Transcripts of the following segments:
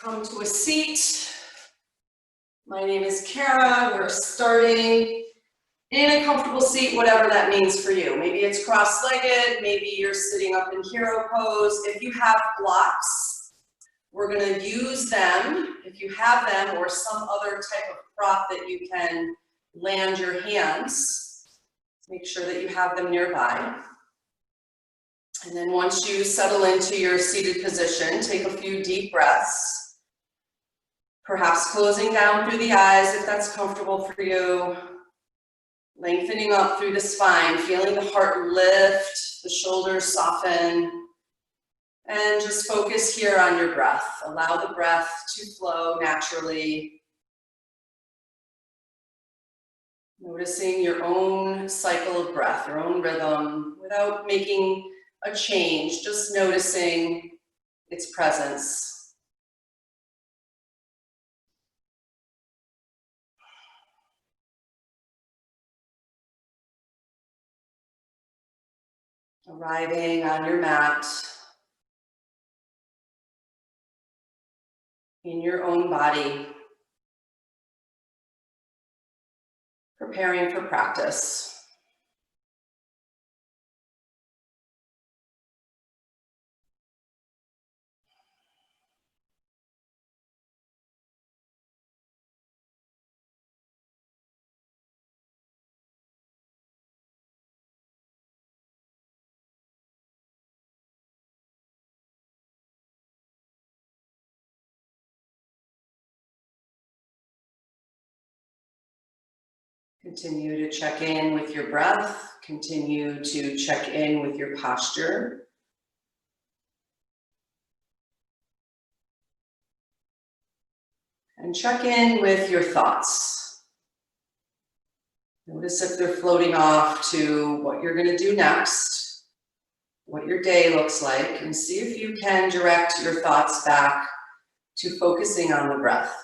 Come to a seat. My name is Cara. We're starting in a comfortable seat, whatever that means for you. Maybe it's cross-legged, maybe you're sitting up in hero pose. If you have blocks, we're gonna use them, if you have them, or some other type of prop that you can land your hands. Make sure that you have them nearby. And then once you settle into your seated position, take a few deep breaths. Perhaps closing down through the eyes if that's comfortable for you. Lengthening up through the spine, feeling the heart lift, the shoulders soften. And just focus here on your breath. Allow the breath to flow naturally. Noticing your own cycle of breath, your own rhythm, without making a change, just noticing its presence. Arriving on your mat, in your own body, preparing for practice. Continue to check in with your breath. Continue to check in with your posture. And check in with your thoughts. Notice if they're floating off to what you're going to do next, what your day looks like, and see if you can direct your thoughts back to focusing on the breath.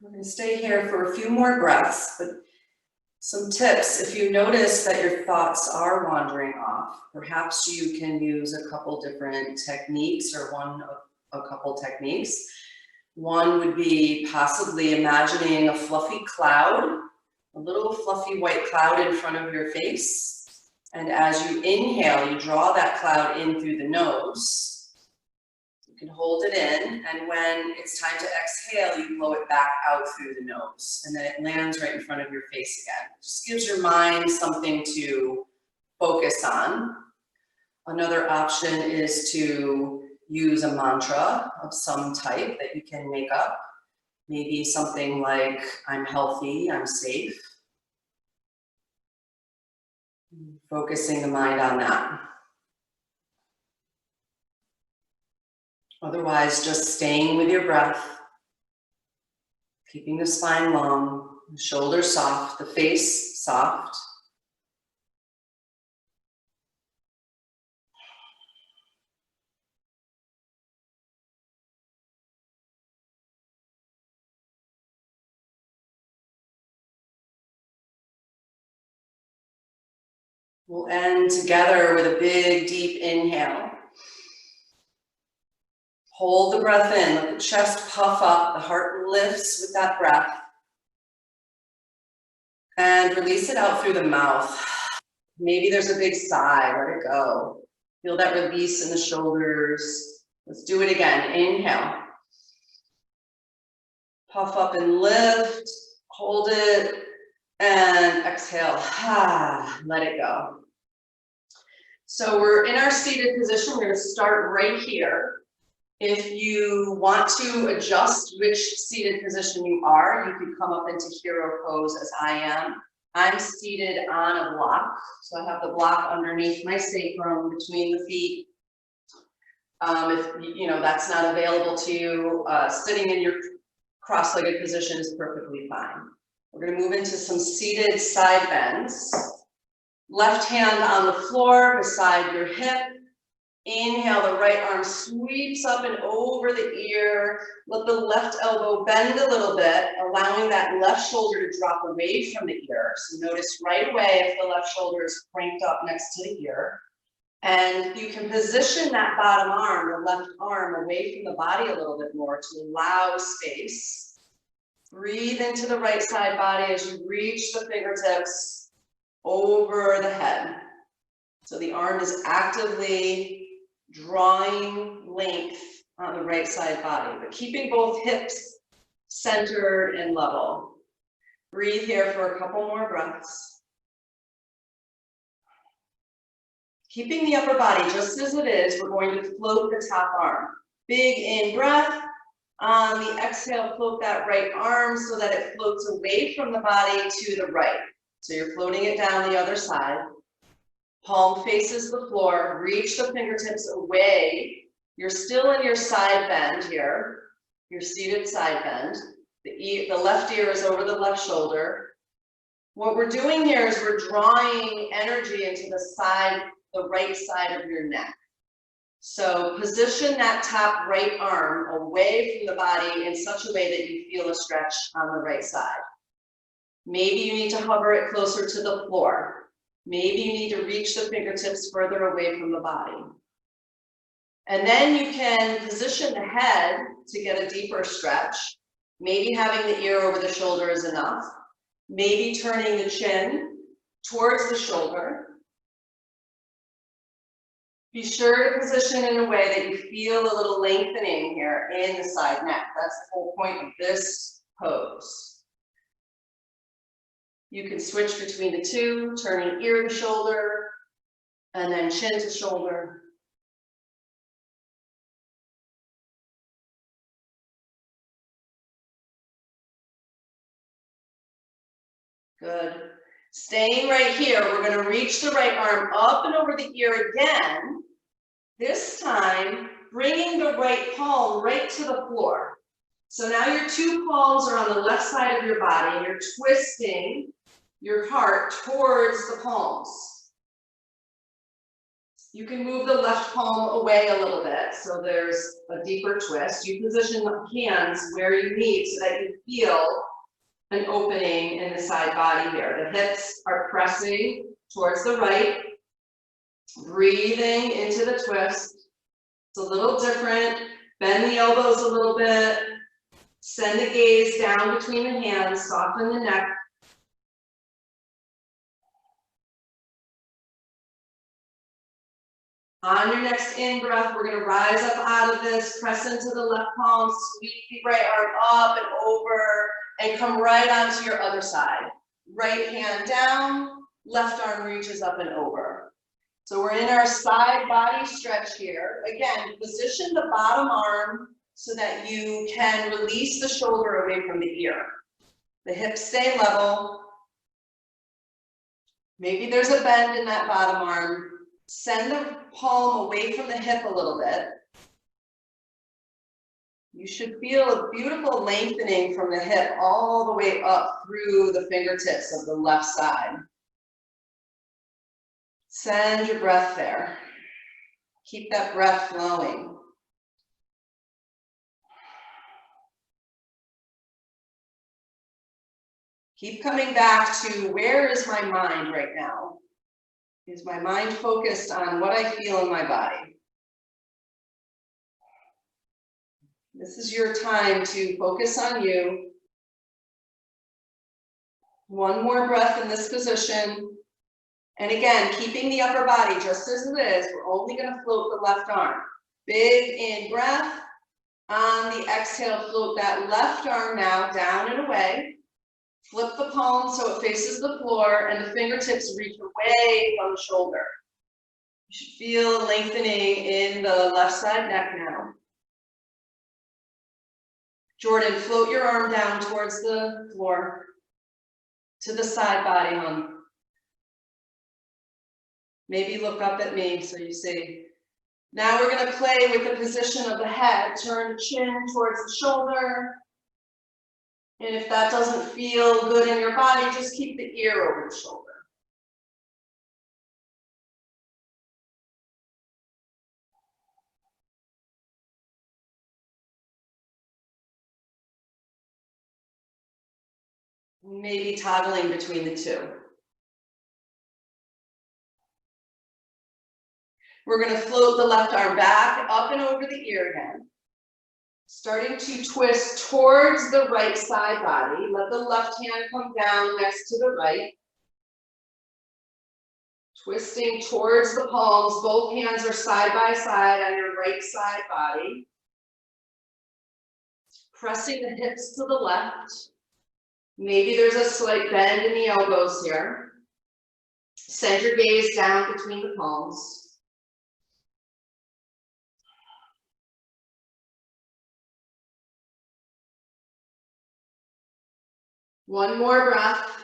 We're going to stay here for a few more breaths, but some tips. If you notice that your thoughts are wandering off, perhaps you can use a couple different techniques or a couple techniques. One would be possibly imagining a fluffy cloud, a little fluffy white cloud in front of your face. And as you inhale, you draw that cloud in through the nose. You can hold it in, and when it's time to exhale, you blow it back out through the nose, and then it lands right in front of your face again. Just gives your mind something to focus on. Another option is to use a mantra of some type that you can make up. Maybe something like, I'm healthy, I'm safe. Focusing the mind on that. Otherwise, just staying with your breath, keeping the spine long, the shoulders soft, the face soft. We'll end together with a big, deep inhale. Hold the breath in, let the chest puff up, the heart lifts with that breath. And release it out through the mouth. Maybe there's a big sigh, let it go. Feel that release in the shoulders. Let's do it again, inhale. Puff up and lift, hold it, and exhale, let it go. So we're in our seated position, we're gonna start right here. If you want to adjust which seated position you are, you could come up into hero pose as I am. I'm seated on a block, so I have the block underneath my sacrum between the feet. If you know that's not available to you, sitting in your cross-legged position is perfectly fine. We're going to move into some seated side bends. Left hand on the floor beside your hip. Inhale, the right arm sweeps up and over the ear. Let the left elbow bend a little bit, allowing that left shoulder to drop away from the ear. So notice right away if the left shoulder is cranked up next to the ear. And you can position that bottom arm, the left arm, away from the body a little bit more to allow space. Breathe into the right side body as you reach the fingertips over the head. So the arm is actively drawing length on the right side body, but keeping both hips centered and level. Breathe here for a couple more breaths. Keeping the upper body just as it is, we're going to float the top arm. Big in breath. On the exhale, float that right arm so that it floats away from the body to the right. So you're floating it down the other side. Palm faces the floor, reach the fingertips away. You're still in your side bend here, your seated side bend. The left ear is over the left shoulder. What we're doing here is we're drawing energy into the right side of your neck. So position that top right arm away from the body in such a way that you feel a stretch on the right side. Maybe you need to hover it closer to the floor. Maybe you need to reach the fingertips further away from the body. And then you can position the head to get a deeper stretch. Maybe having the ear over the shoulder is enough. Maybe turning the chin towards the shoulder. Be sure to position in a way that you feel a little lengthening here in the side neck. That's the whole point of this pose. You can switch between the two, turning ear to shoulder, and then chin to shoulder. Good. Staying right here, we're going to reach the right arm up and over the ear again. This time, bringing the right palm right to the floor. So now your two palms are on the left side of your body, and you're twisting your heart towards the palms. You can move the left palm away a little bit, so there's a deeper twist. You position the hands where you need so that you feel an opening in the side body here. The hips are pressing towards the right, breathing into the twist. It's a little different. Bend the elbows a little bit. Send the gaze down between the hands, soften the neck. On your next in-breath, we're going to rise up out of this, press into the left palm, sweep the right arm up and over, and come right onto your other side. Right hand down, left arm reaches up and over. So we're in our side body stretch here. Again, position the bottom arm so that you can release the shoulder away from the ear. The hips stay level. Maybe there's a bend in that bottom arm. Send the palm away from the hip a little bit. You should feel a beautiful lengthening from the hip all the way up through the fingertips of the left side. Send your breath there. Keep that breath flowing. Keep coming back to where is my mind right now? Is my mind focused on what I feel in my body? This is your time to focus on you. One more breath in this position. And again, keeping the upper body just as it is, we're only going to float the left arm. Big in breath. On the exhale, float that left arm now down and away. Flip the palm so it faces the floor and the fingertips reach away from the shoulder. You should feel lengthening in the left side neck now. Jordan, float your arm down towards the floor, to the side body, hon. Maybe look up at me so you see. Now we're gonna play with the position of the head. Turn the chin towards the shoulder. And if that doesn't feel good in your body, just keep the ear over the shoulder. Maybe toggling between the two. We're going to float the left arm back, up and over the ear again. Starting to twist towards the right side body. Let the left hand come down next to the right. Twisting towards the palms. Both hands are side by side on your right side body. Pressing the hips to the left. Maybe there's a slight bend in the elbows here. Send your gaze down between the palms. One more breath.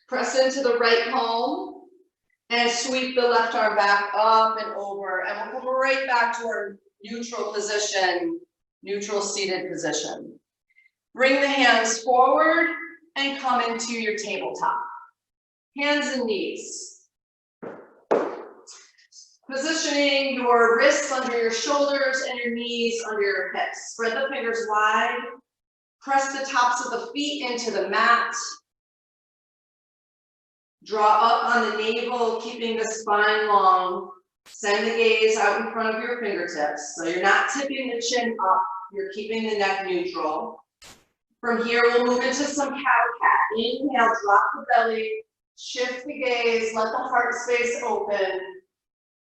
Press into the right palm and sweep the left arm back up and over. And we'll come right back to our neutral position, neutral seated position. Bring the hands forward and come into your tabletop. Hands and knees. Positioning your wrists under your shoulders and your knees under your hips. Spread the fingers wide. Press the tops of the feet into the mat. Draw up on the navel, keeping the spine long. Send the gaze out in front of your fingertips. So you're not tipping the chin up, you're keeping the neck neutral. From here, we'll move into some cow cat. Inhale, drop the belly, shift the gaze, let the heart space open.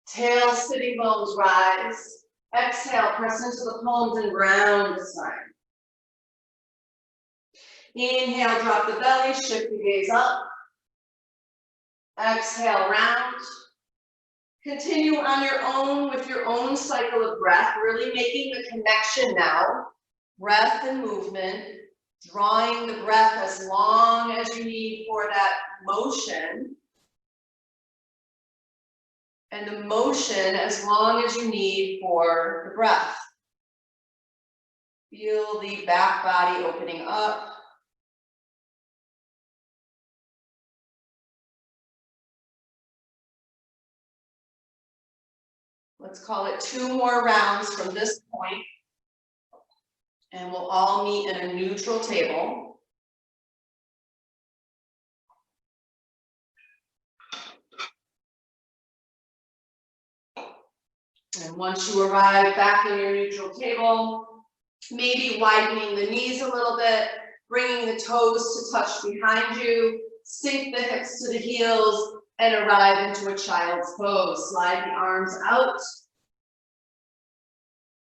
Tail, sitting bones rise. Exhale, press into the palms and round the spine. Inhale, drop the belly, shift the gaze up. Exhale, round. Continue on your own with your own cycle of breath, really making the connection now. Breath and movement, drawing the breath as long as you need for that motion. And the motion as long as you need for the breath. Feel the back body opening up. Let's call it 2 more rounds from this point. And we'll all meet in a neutral table. And once you arrive back in your neutral table, maybe widening the knees a little bit, bringing the toes to touch behind you, sink the hips to the heels, and arrive into a child's pose. Slide the arms out.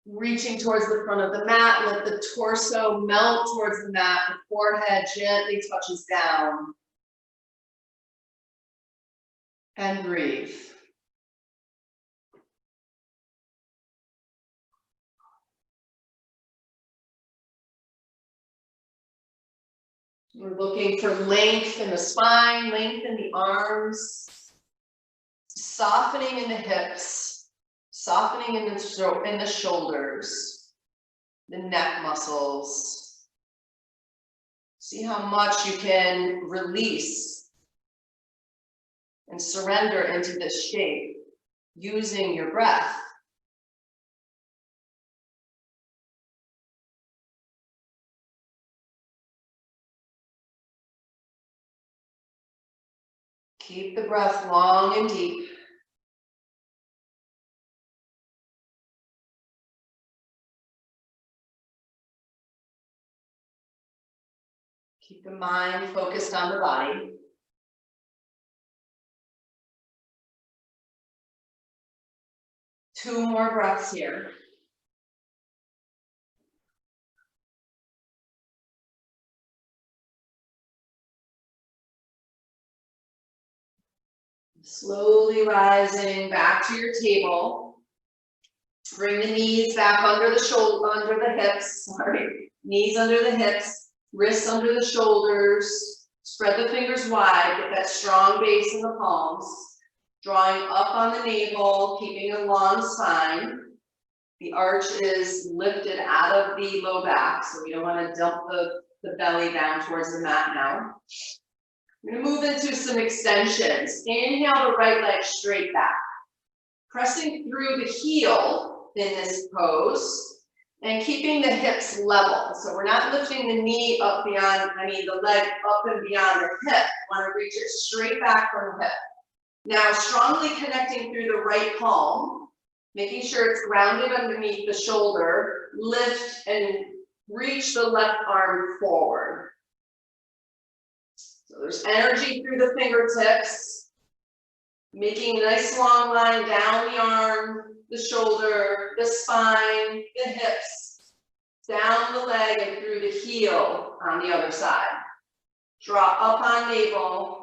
Reaching towards the front of the mat, let the torso melt towards the mat, the forehead gently touches down. And breathe. We're looking for length in the spine, length in the arms, softening in the hips, softening in the shoulders, the neck muscles. See how much you can release and surrender into this shape using your breath. Keep the breath long and deep. Keep the mind focused on the body. Two more breaths here. Slowly rising back to your table. Bring the knees back under the shoulder, under the hips, sorry. Knees under the hips, wrists under the shoulders. Spread the fingers wide, get that strong base in the palms. Drawing up on the navel, keeping a long spine. The arch is lifted out of the low back, so we don't want to dump the belly down towards the mat now. We're going to move into some extensions. Inhale the right leg straight back. Pressing through the heel in this pose and keeping the hips level. So we're not lifting the knee up beyond, the leg up and beyond the hip. We want to reach it straight back from the hip. Now strongly connecting through the right palm, making sure it's grounded underneath the shoulder. Lift and reach the left arm forward. So there's energy through the fingertips, making a nice long line down the arm, the shoulder, the spine, the hips, down the leg and through the heel on the other side. Draw up on navel.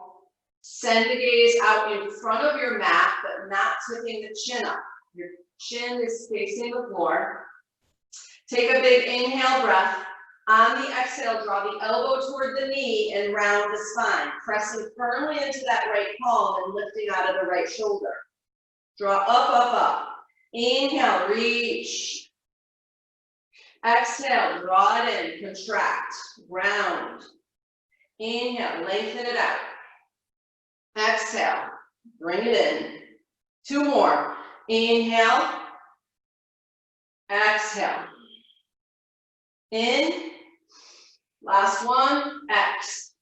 Send the gaze out in front of your mat, but not tipping the chin up. Your chin is facing the floor. Take a big inhale breath. On the exhale, draw the elbow toward the knee and round the spine, pressing firmly into that right palm and lifting out of the right shoulder. Draw up, up, up. Inhale, reach. Exhale, draw it in, contract, round. Inhale, lengthen it out. Exhale, bring it in. 2 more. Inhale. Exhale. In. Last one. X.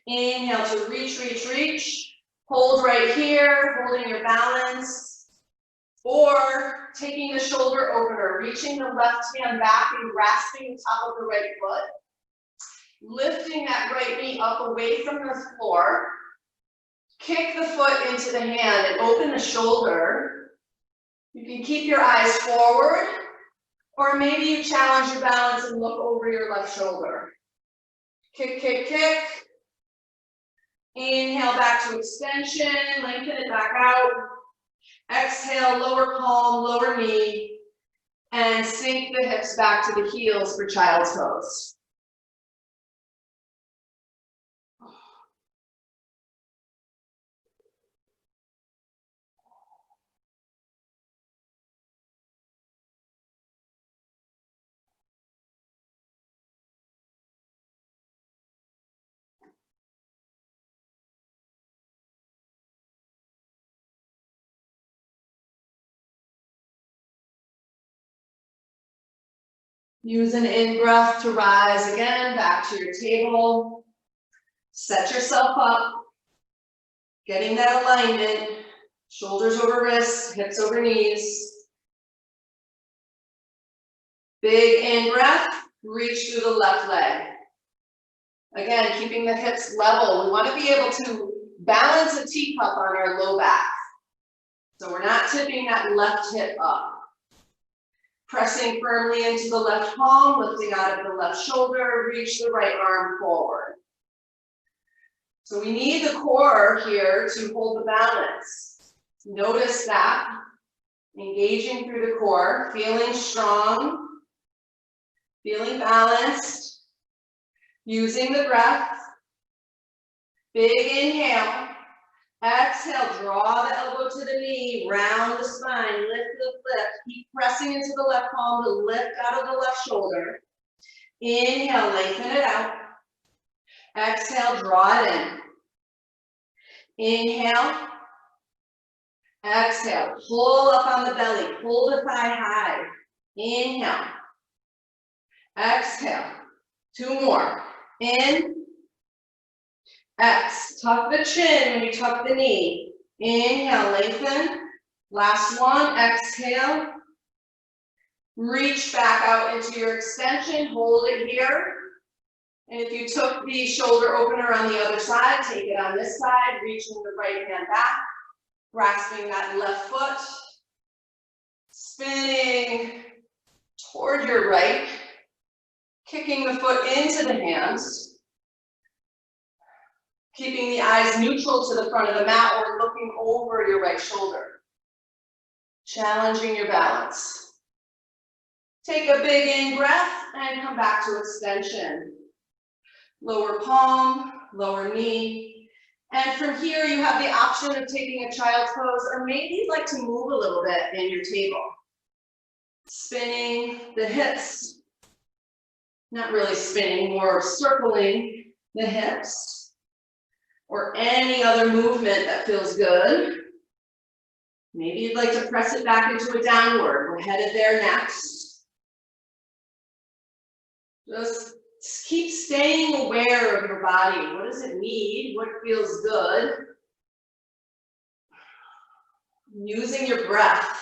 Inhale to reach, reach, reach. Hold right here, holding your balance. Or taking the shoulder opener, reaching the left hand back and grasping the top of the right foot. Lifting that right knee up away from the floor. Kick the foot into the hand and open the shoulder. You can keep your eyes forward, or maybe you challenge your balance and look over your left shoulder. Kick, kick, kick. Inhale back to extension, lengthen it back out. Exhale, lower palm, lower knee, and sink the hips back to the heels for child's pose. Use an in-breath to rise again, back to your table. Set yourself up, getting that alignment, shoulders over wrists, hips over knees. Big in-breath, reach through the left leg. Again, keeping the hips level. We want to be able to balance a teacup on our low back. So we're not tipping that left hip up. Pressing firmly into the left palm, lifting out of the left shoulder, reach the right arm forward. So we need the core here to hold the balance. Notice that. Engaging through the core, feeling strong, feeling balanced, using the breath. Big inhale. Exhale, draw the elbow to the knee, round the spine, lift the lift. Keep pressing into the left palm to lift out of the left shoulder. Inhale, lengthen it out. Exhale, draw it in. Inhale. Exhale, pull up on the belly, pull the thigh high. Inhale. Exhale. 2 more. In. X. Tuck the chin when you tuck the knee. Inhale, lengthen. Last one. Exhale. Reach back out into your extension. Hold it here. And if you took the shoulder opener on the other side, take it on this side, reaching the right hand back, grasping that left foot, spinning toward your right, kicking the foot into the hands. Keeping the eyes neutral to the front of the mat or looking over your right shoulder. challenging your balance. Take a big in breath and come back to extension. Lower palm, lower knee. And from here, you have the option of taking a child's pose, or maybe you'd like to move a little bit in your table. Spinning the hips. Not really spinning, more circling the hips. Or any other movement that feels good. Maybe you'd like to press it back into a downward. We're headed there next. Just keep staying aware of your body. What does it need? What feels good? Using your breath.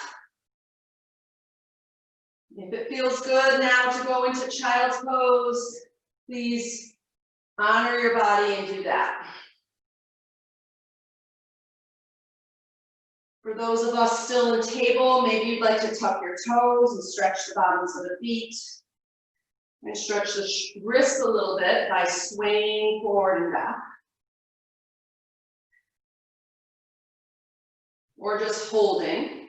If it feels good now to go into child's pose, please honor your body and do that. For those of us still in table, maybe you'd like to tuck your toes and stretch the bottoms of the feet. And stretch the wrists a little bit by swaying forward and back. Or just holding.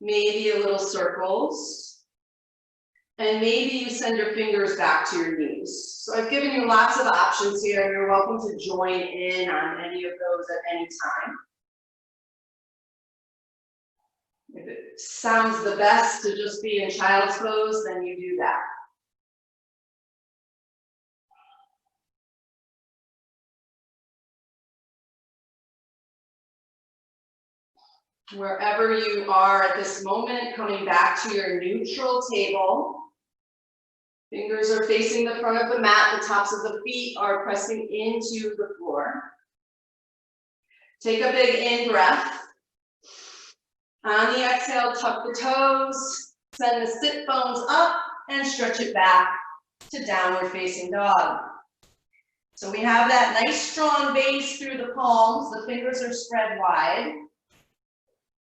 Maybe a little circles. And maybe you send your fingers back to your knees. So I've given you lots of options here, and you're welcome to join in on any of those at any time. If it sounds the best to just be in child's pose, then you do that. Wherever you are at this moment, coming back to your neutral table. Fingers are facing the front of the mat, the tops of the feet are pressing into the floor. Take a big in breath. On the exhale, tuck the toes, send the sit bones up and stretch it back to downward facing dog. So we have that nice strong base through the palms, the fingers are spread wide.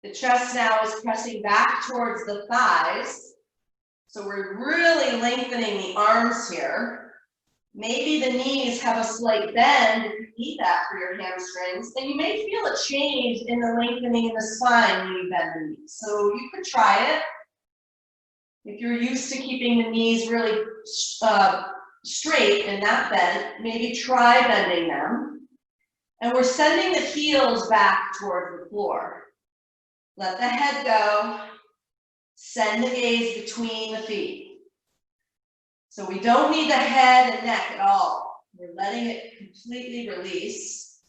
The chest now is pressing back towards the thighs. So we're really lengthening the arms here. Maybe the knees have a slight bend if you need that for your hamstrings. And you may feel a change in the lengthening in the spine when you bend the knees. So you could try it. If you're used to keeping the knees really straight and not bent, maybe try bending them. And we're sending the heels back toward the floor. Let the head go. Send the gaze between the feet. So we don't need the head and neck at all. We're letting it completely release.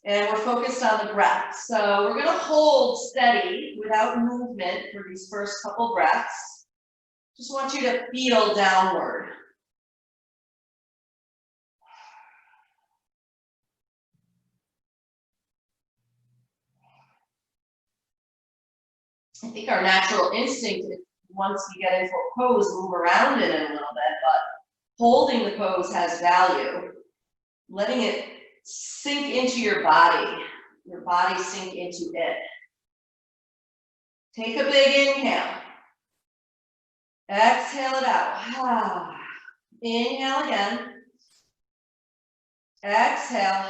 And we're focused on the breath. So we're going to hold steady without movement for these first couple breaths. Just want you to feel downward. I think our natural instinct is once we get into a pose, move around in it a little bit, but holding the pose has value. Letting it sink into your body sink into it. Take a big inhale. Exhale it out. Inhale again. Exhale.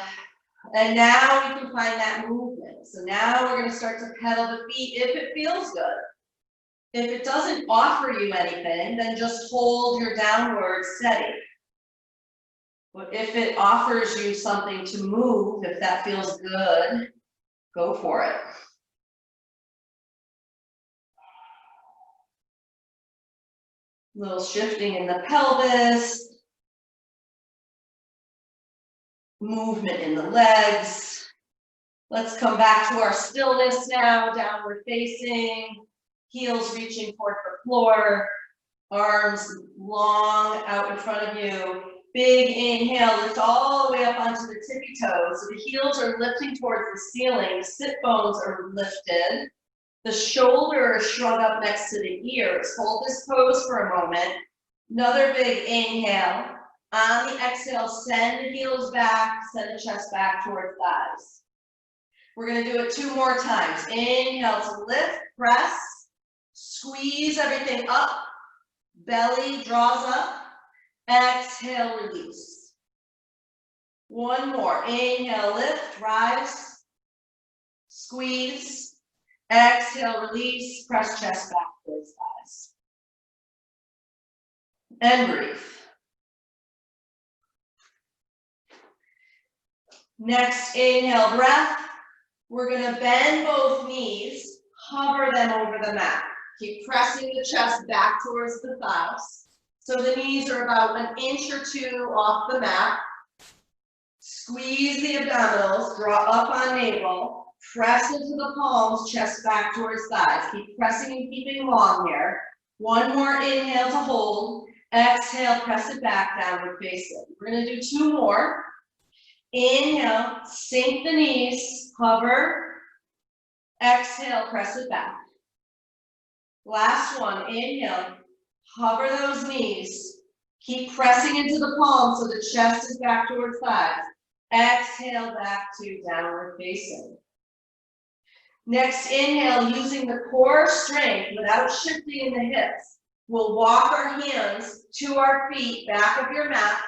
And now we can find that movement. So now we're going to start to pedal the feet if it feels good. If it doesn't offer you anything, then just hold your downward steady. But if it offers you something to move, if that feels good, go for it. A little shifting in the pelvis. Movement in the legs. Let's come back to our stillness now, downward facing, heels reaching toward the floor, arms long out in front of you. Big inhale, lift all the way up onto the tippy toes. So the heels are lifting towards the ceiling, the sit bones are lifted. The shoulder is shrug up next to the ears. Hold this pose for a moment. Another big inhale. On the exhale, send the heels back, send the chest back towards thighs. We're going to do it 2 more times. Inhale to lift, press, squeeze everything up, belly draws up, exhale, release. 1 more. Inhale, lift, rise, squeeze, Exhale, release, press chest back towards thighs. And breathe. Next, inhale, breath. We're gonna bend both knees, hover them over the mat. Keep pressing the chest back towards the thighs. So the knees are about an inch or two off the mat. Squeeze the abdominals, draw up on navel, press into the palms, chest back towards thighs. Keep pressing and keeping long here. One more inhale to hold. Exhale, press it back, downward facing. We're gonna do two more. Inhale, sink the knees, hover. Exhale, press it back. Last one, inhale, hover those knees. Keep pressing into the palms so the chest is back towards thighs. Exhale back to downward facing. Next, inhale, using the core strength without shifting in the hips. We'll walk our hands to our feet, back of your mat,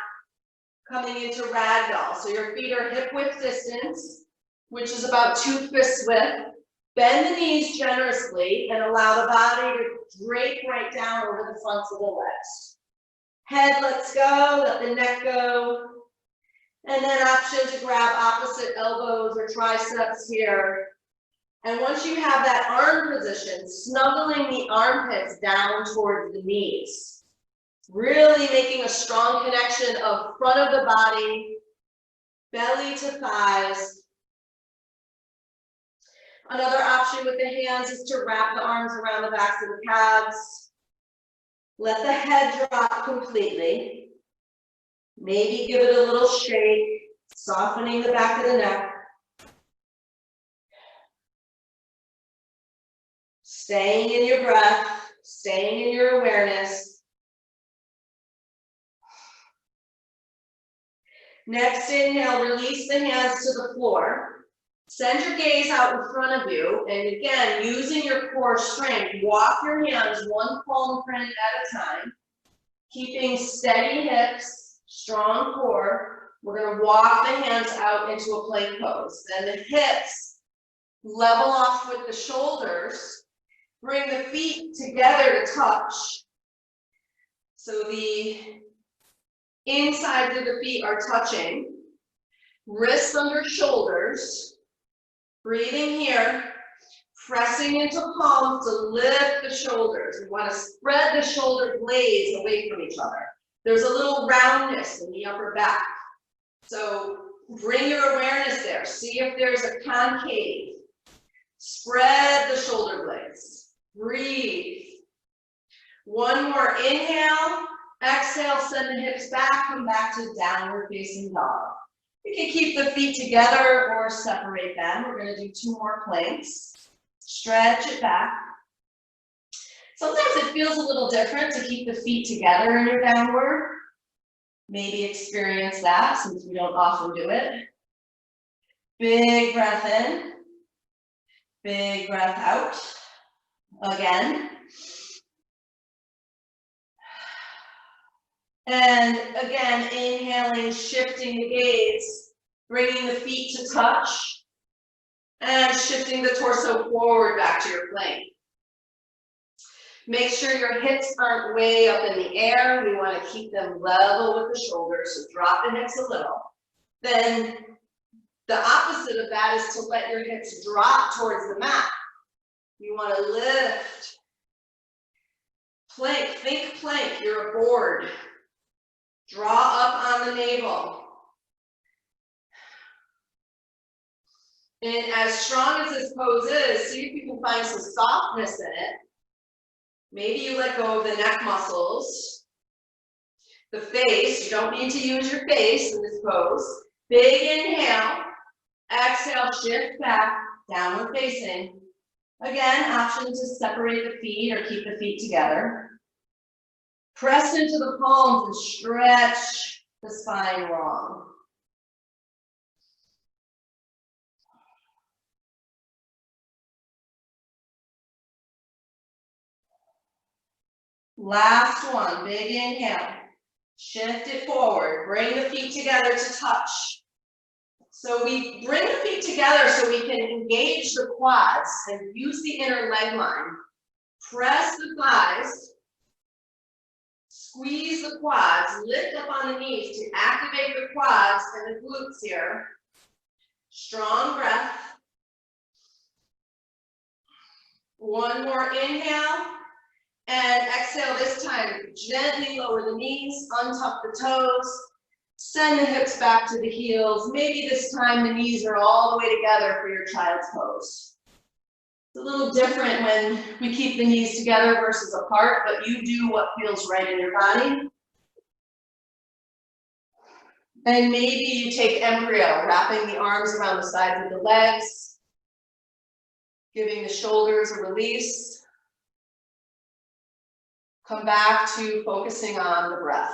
coming into ragdoll. So your feet are hip width distance, which is about 2 fists width. Bend the knees generously and allow the body to drape right down over the fronts of the legs. Head lets go, let the neck go. And then option to grab opposite elbows or triceps here. And once you have that arm position, snuggling the armpits down towards the knees. Really making a strong connection of front of the body, belly to thighs. Another option with the hands is to wrap the arms around the backs of the calves. Let the head drop completely. Maybe give it a little shake, softening the back of the neck. Staying in your breath, staying in your awareness. Next inhale, release the hands to the floor. Send your gaze out in front of you, and again, using your core strength, walk your hands one palm print at a time, keeping steady hips, strong core. We're going to walk the hands out into a plank pose. Then the hips level off with the shoulders. Bring the feet together to touch. So the insides of the feet are touching. Wrists under shoulders. Breathing here, pressing into palms to lift the shoulders. We want to spread the shoulder blades away from each other. There's a little roundness in the upper back. So bring your awareness there. See if there's a concave. Spread the shoulder blades. Breathe. One more inhale. Exhale, send the hips back. Come back to downward facing dog. You can keep the feet together or separate them. We're going to do 2 more planks. Stretch it back. Sometimes it feels a little different to keep the feet together in your downward. Maybe experience that since we don't often do it. Big breath in. Big breath out. Again. And again, inhaling, shifting the gaze, bringing the feet to touch, and shifting the torso forward back to your plank. Make sure your hips aren't way up in the air. We want to keep them level with the shoulders, so drop the hips a little. Then the opposite of that is to let your hips drop towards the mat. You want to lift. Plank, think plank, you're a board. Draw up on the navel. And as strong as this pose is, see if you can find some softness in it. Maybe you let go of the neck muscles. The face, you don't need to use your face in this pose. Big inhale. Exhale, shift back, downward facing. Again, option to separate the feet or keep the feet together. Press into the palms and stretch the spine long. Last one, big inhale. Shift it forward. Bring the feet together to touch. So we bring the feet together so we can engage the quads and use the inner leg line. Press the thighs, squeeze the quads, lift up on the knees to activate the quads and the glutes here. Strong breath. One more inhale and exhale. This time, gently lower the knees, untuck the toes, send the hips back to the heels. Maybe this time the knees are all the way together for your child's pose. It's a little different when we keep the knees together versus apart, but you do what feels right in your body. And maybe you take embryo, wrapping the arms around the sides of the legs, giving the shoulders a release. Come back to focusing on the breath.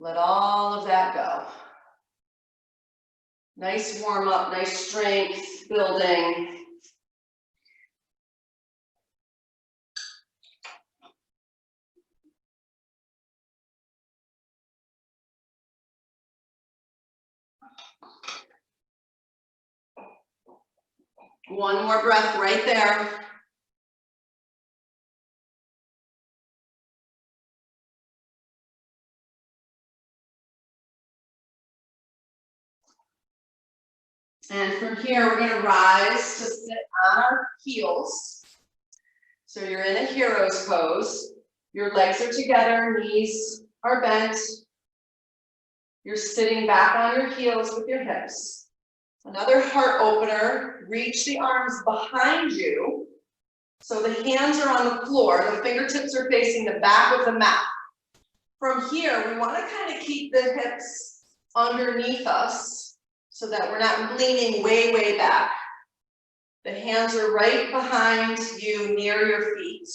Let all of that go. Nice warm up, nice strength building. One more breath right there. And from here, we're going to rise to sit on our heels. So you're in a hero's pose. Your legs are together, knees are bent. You're sitting back on your heels with your hips. Another heart opener, reach the arms behind you. So the hands are on the floor, the fingertips are facing the back of the mat. From here, we want to kind of keep the hips underneath us so that we're not leaning way, way back. The hands are right behind you near your feet.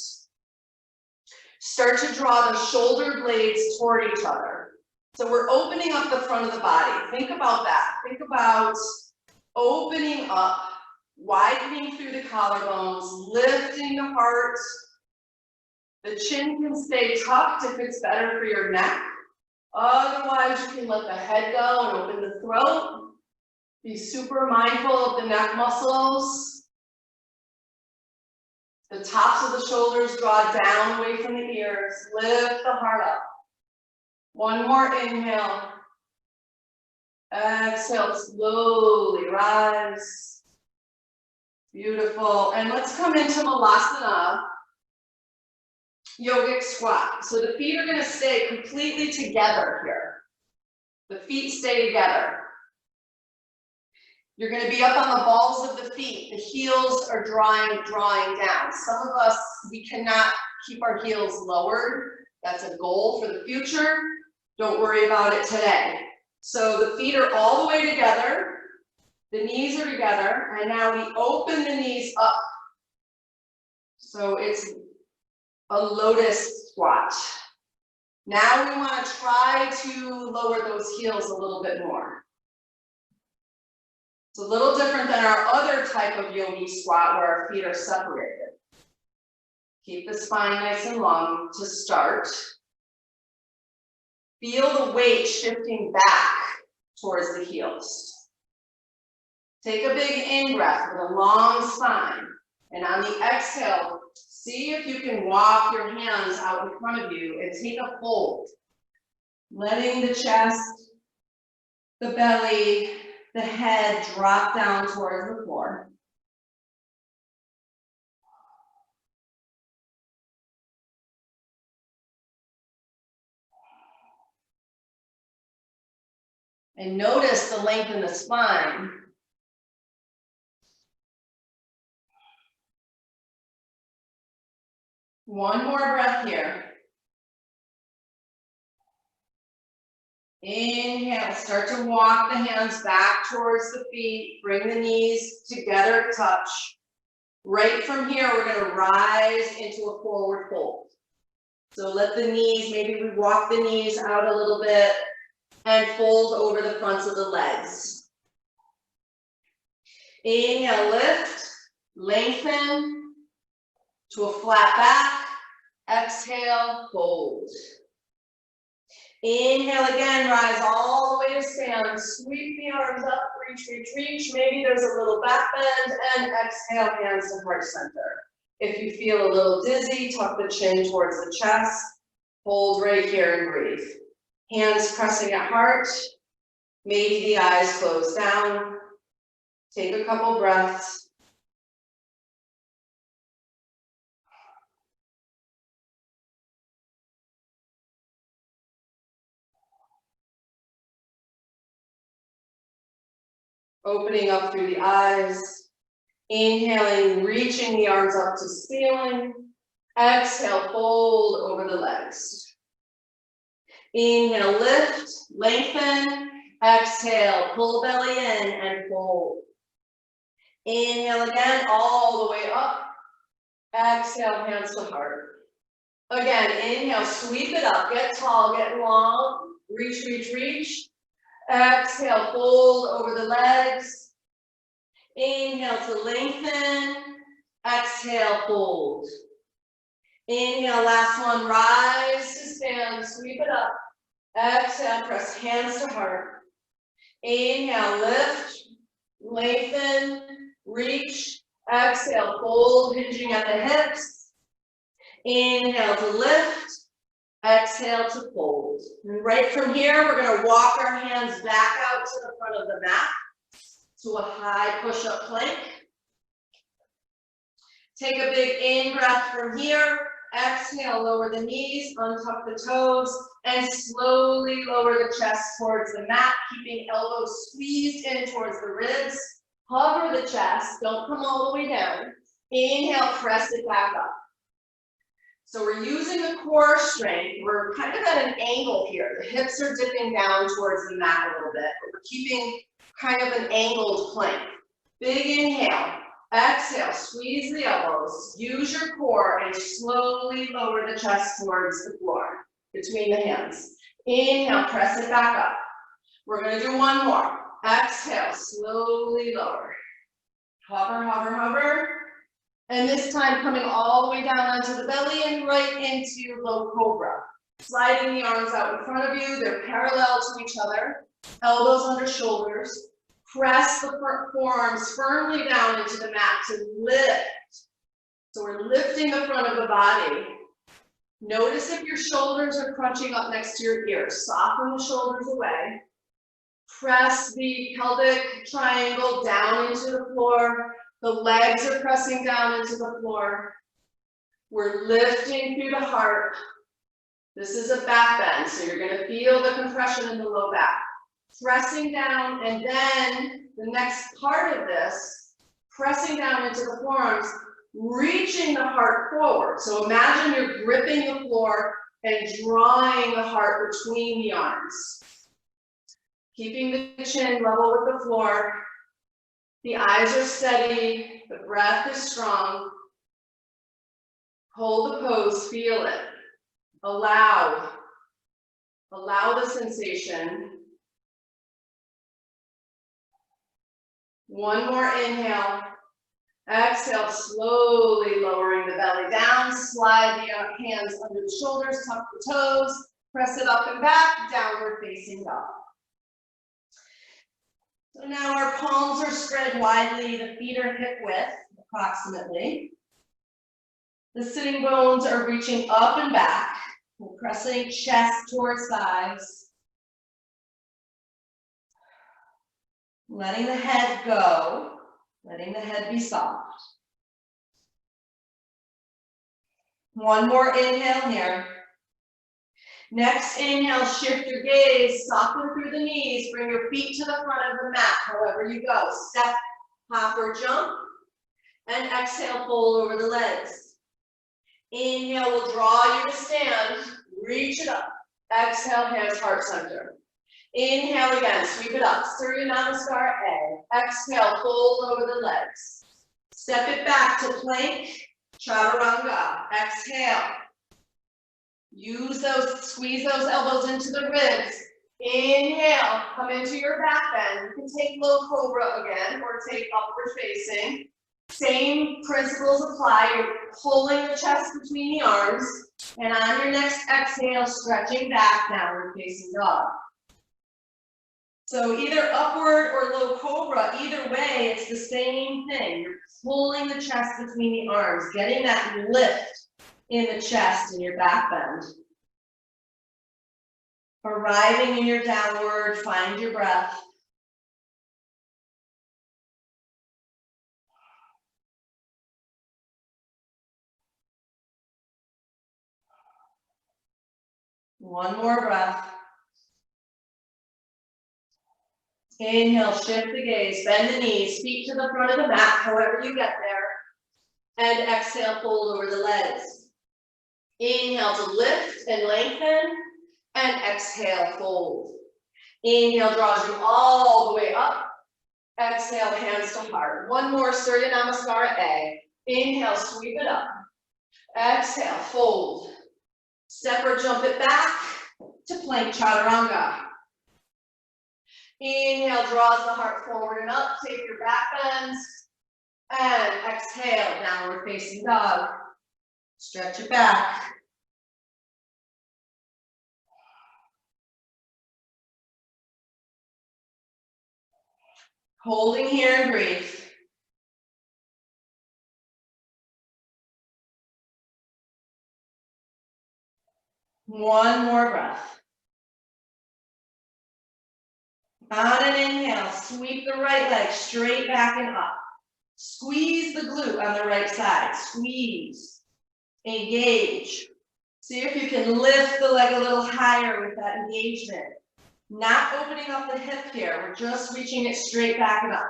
Start to draw the shoulder blades toward each other. So we're opening up the front of the body. Think about that. Think about opening up, widening through the collarbones, lifting the heart. The chin can stay tucked if it's better for your neck. Otherwise, you can let the head go and open the throat. Be super mindful of the neck muscles. The tops of the shoulders draw down away from the ears. Lift the heart up. One more inhale. Exhale, slowly rise. Beautiful. And let's come into Malasana, yogic squat. So the feet are going to stay completely together here. The feet stay together. You're going to be up on the balls of the feet. The heels are drawing down. Some of us, we cannot keep our heels lowered. That's a goal for the future. Don't worry about it today. So the feet are all the way together. The knees are together. And now we open the knees up. So it's a lotus squat. Now we want to try to lower those heels a little bit more. It's a little different than our other type of yogi squat where our feet are separated. Keep the spine nice and long to start. Feel the weight shifting back towards the heels. Take a big in-breath with a long spine. And on the exhale, see if you can walk your hands out in front of you and take a fold. Letting the chest, the belly, the head drop down towards the floor. And notice the length in the spine. One more breath here. Inhale, start to walk the hands back towards the feet. Bring the knees together, touch. Right from here, we're going to rise into a forward fold. So let the knees, maybe we walk the knees out a little bit and fold over the fronts of the legs. Inhale, lift, lengthen to a flat back. Exhale, fold. Inhale again, rise all the way to stand. Sweep the arms up, reach, reach, reach. Maybe there's a little back bend, and exhale, hands to heart center. If you feel a little dizzy, tuck the chin towards the chest. Hold right here and breathe. Hands pressing at heart. Maybe the eyes close down. Take a couple breaths. Opening up through the eyes. Inhaling, reaching the arms up to ceiling. Exhale, fold over the legs. Inhale, lift, lengthen. Exhale, pull belly in and fold. Inhale again, all the way up. Exhale, hands to heart. Again, inhale, sweep it up, get tall, get long. Reach, reach, reach. Exhale, fold over the legs. Inhale to lengthen. Exhale, fold. Inhale, last one, rise to stand, sweep it up. Exhale, press hands to heart. Inhale, lift, lengthen, reach. Exhale, fold, hinging at the hips. Inhale to lift. Exhale to fold. And right from here, we're going to walk our hands back out to the front of the mat to a high push-up plank. Take a big in-breath from here. Exhale, lower the knees, untuck the toes, and slowly lower the chest towards the mat, keeping elbows squeezed in towards the ribs. Hover the chest, don't come all the way down. Inhale, press it back up. So we're using the core strength. We're kind of at an angle here. The hips are dipping down towards the mat a little bit, but we're keeping kind of an angled plank. Big inhale. Exhale, squeeze the elbows, use your core, and slowly lower the chest towards the floor, between the hands. Inhale, press it back up. We're going to do one more. Exhale, slowly lower. Hover, hover, hover. And this time coming all the way down onto the belly and right into low cobra. Sliding the arms out in front of you, they're parallel to each other. Elbows under shoulders. Press the forearms firmly down into the mat to lift. So we're lifting the front of the body. Notice if your shoulders are crunching up next to your ears. Soften the shoulders away. Press the pelvic triangle down into the floor. The legs are pressing down into the floor. We're lifting through the heart. This is a back bend, so you're going to feel the compression in the low back. Pressing down, and then the next part of this, pressing down into the forearms, reaching the heart forward. So imagine you're gripping the floor and drawing the heart between the arms. Keeping the chin level with the floor. The eyes are steady, the breath is strong. Hold the pose, feel it. Allow the sensation. One more inhale. Exhale, slowly lowering the belly down. Slide the hands under the shoulders, tuck the toes, press it up and back, downward facing dog. So now our palms are spread widely, the feet are hip width, approximately. The sitting bones are reaching up and back. We're pressing chest towards thighs. Letting the head go, letting the head be soft. One more inhale here. Next inhale, shift your gaze, soften through the knees, bring your feet to the front of the mat, however you go. Step, hop, or jump, and exhale, fold over the legs. Inhale will draw you to stand, reach it up. Exhale, hands heart center. Inhale again, sweep it up, Surya Namaskar A. Exhale, fold over the legs. Step it back to plank, chaturanga. Exhale. Squeeze those elbows into the ribs. Inhale, come into your back bend. You can take low cobra again, or take upward facing. Same principles apply. You're pulling the chest between the arms, and on your next exhale, stretching back, downward facing dog. So either upward or low cobra, either way, it's the same thing. You're pulling the chest between the arms, getting that lift in the chest and your back bend. Arriving in your downward, find your breath. One more breath. Inhale, shift the gaze, bend the knees, feet to the front of the mat, however you get there. And exhale, fold over the legs. Inhale to lift and lengthen, and exhale, fold. Inhale draws you all the way up. Exhale, hands to heart. One more, Surya Namaskara A. Inhale, sweep it up. Exhale, fold. Step or jump it back to plank chaturanga. Inhale, draws the heart forward and up. Take your back bends. And exhale, downward facing dog. Stretch it back. Holding here and breathe. One more breath. On an inhale, sweep the right leg straight back and up. Squeeze the glute on the right side. Squeeze. Engage. See if you can lift the leg a little higher with that engagement. Not opening up the hip here. We're just reaching it straight back and up.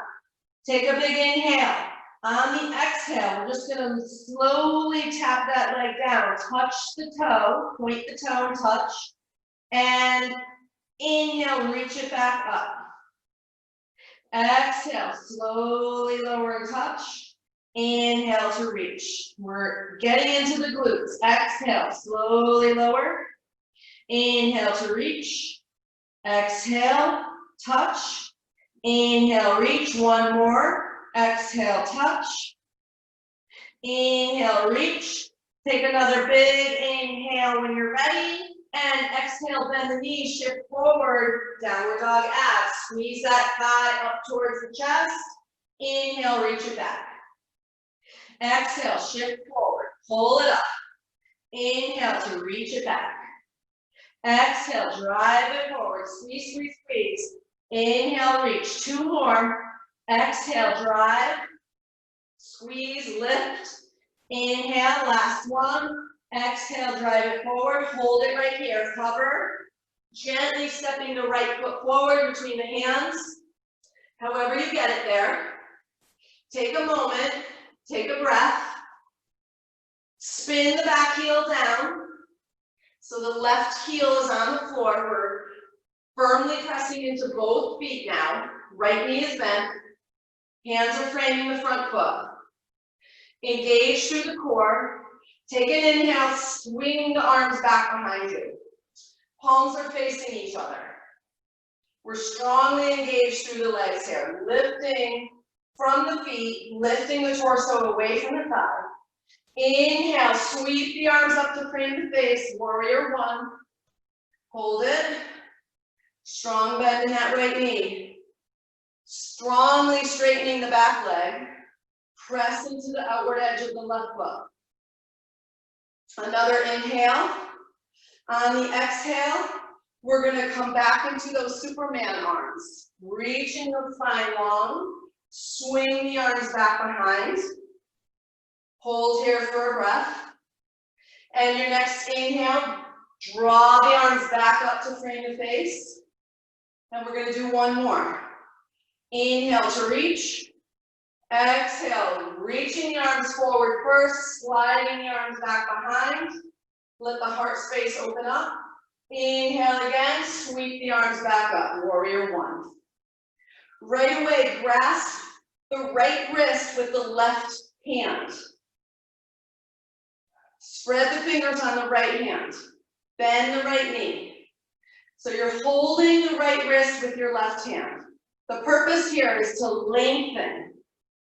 Take a big inhale. On the exhale, we're just going to slowly tap that leg down. Touch the toe. Point the toe and touch. And inhale, reach it back up. Exhale, slowly lower and touch. Inhale to reach. We're getting into the glutes. Exhale, slowly lower. Inhale to reach. Exhale, touch. Inhale, reach. One more. Exhale, touch. Inhale, reach. Take another big inhale when you're ready. And exhale, bend the knees, shift forward, downward dog abs. Squeeze that thigh up towards the chest. Inhale, reach it back. Exhale, shift forward, pull it up. Inhale to reach it back. Exhale, drive it forward, squeeze, squeeze, squeeze. Inhale, reach, two more. Exhale, drive, squeeze, lift. Inhale, last one. Exhale, drive it forward, hold it right here, cover. Gently stepping the right foot forward between the hands. However you get it there. Take a moment, take a breath. Spin the back heel down. So the left heel is on the floor. We're firmly pressing into both feet now. Right knee is bent. Hands are framing the front foot. Engage through the core. Take an inhale, swing the arms back behind you. Palms are facing each other. We're strongly engaged through the legs here. Lifting from the feet, lifting the torso away from the thigh. Inhale, sweep the arms up to frame the face, warrior one. Hold it. Strong bend in that right knee. Strongly straightening the back leg. Press into the outward edge of the left foot. Another inhale. On the exhale, we're going to come back into those Superman arms. Reaching the spine long. Swing the arms back behind. Hold here for a breath. And your next inhale, draw the arms back up to frame the face. And we're going to do one more. Inhale to reach. Exhale, reaching the arms forward first, sliding the arms back behind. Let the heart space open up. Inhale again, sweep the arms back up, warrior one. Right away, grasp the right wrist with the left hand. Spread the fingers on the right hand. Bend the right knee. So you're holding the right wrist with your left hand. The purpose here is to lengthen.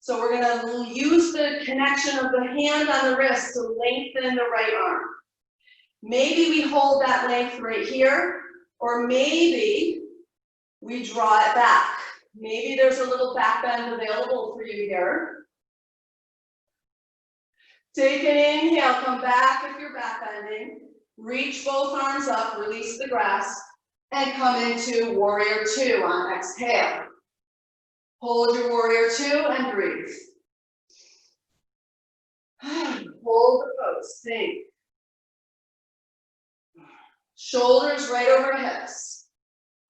So we're gonna use the connection of the hand on the wrist to lengthen the right arm. Maybe we hold that length right here, or maybe we draw it back. Maybe there's a little back bend available for you here. Take an inhale, come back if you're back bending. Reach both arms up, release the grasp, and come into warrior two on exhale. Hold your warrior two and breathe. Hold the pose, think. Shoulders right over hips.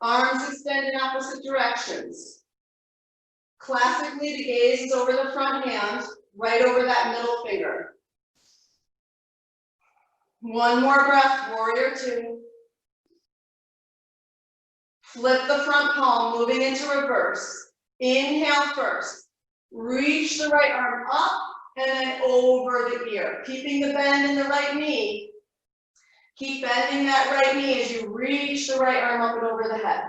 Arms extend in opposite directions. Classically, the gaze is over the front hand, right over that middle finger. One more breath, warrior two. Flip the front palm, moving into reverse. Inhale first. Reach the right arm up and then over the ear. Keeping the bend in the right knee. Keep bending that right knee as you reach the right arm up and over the head.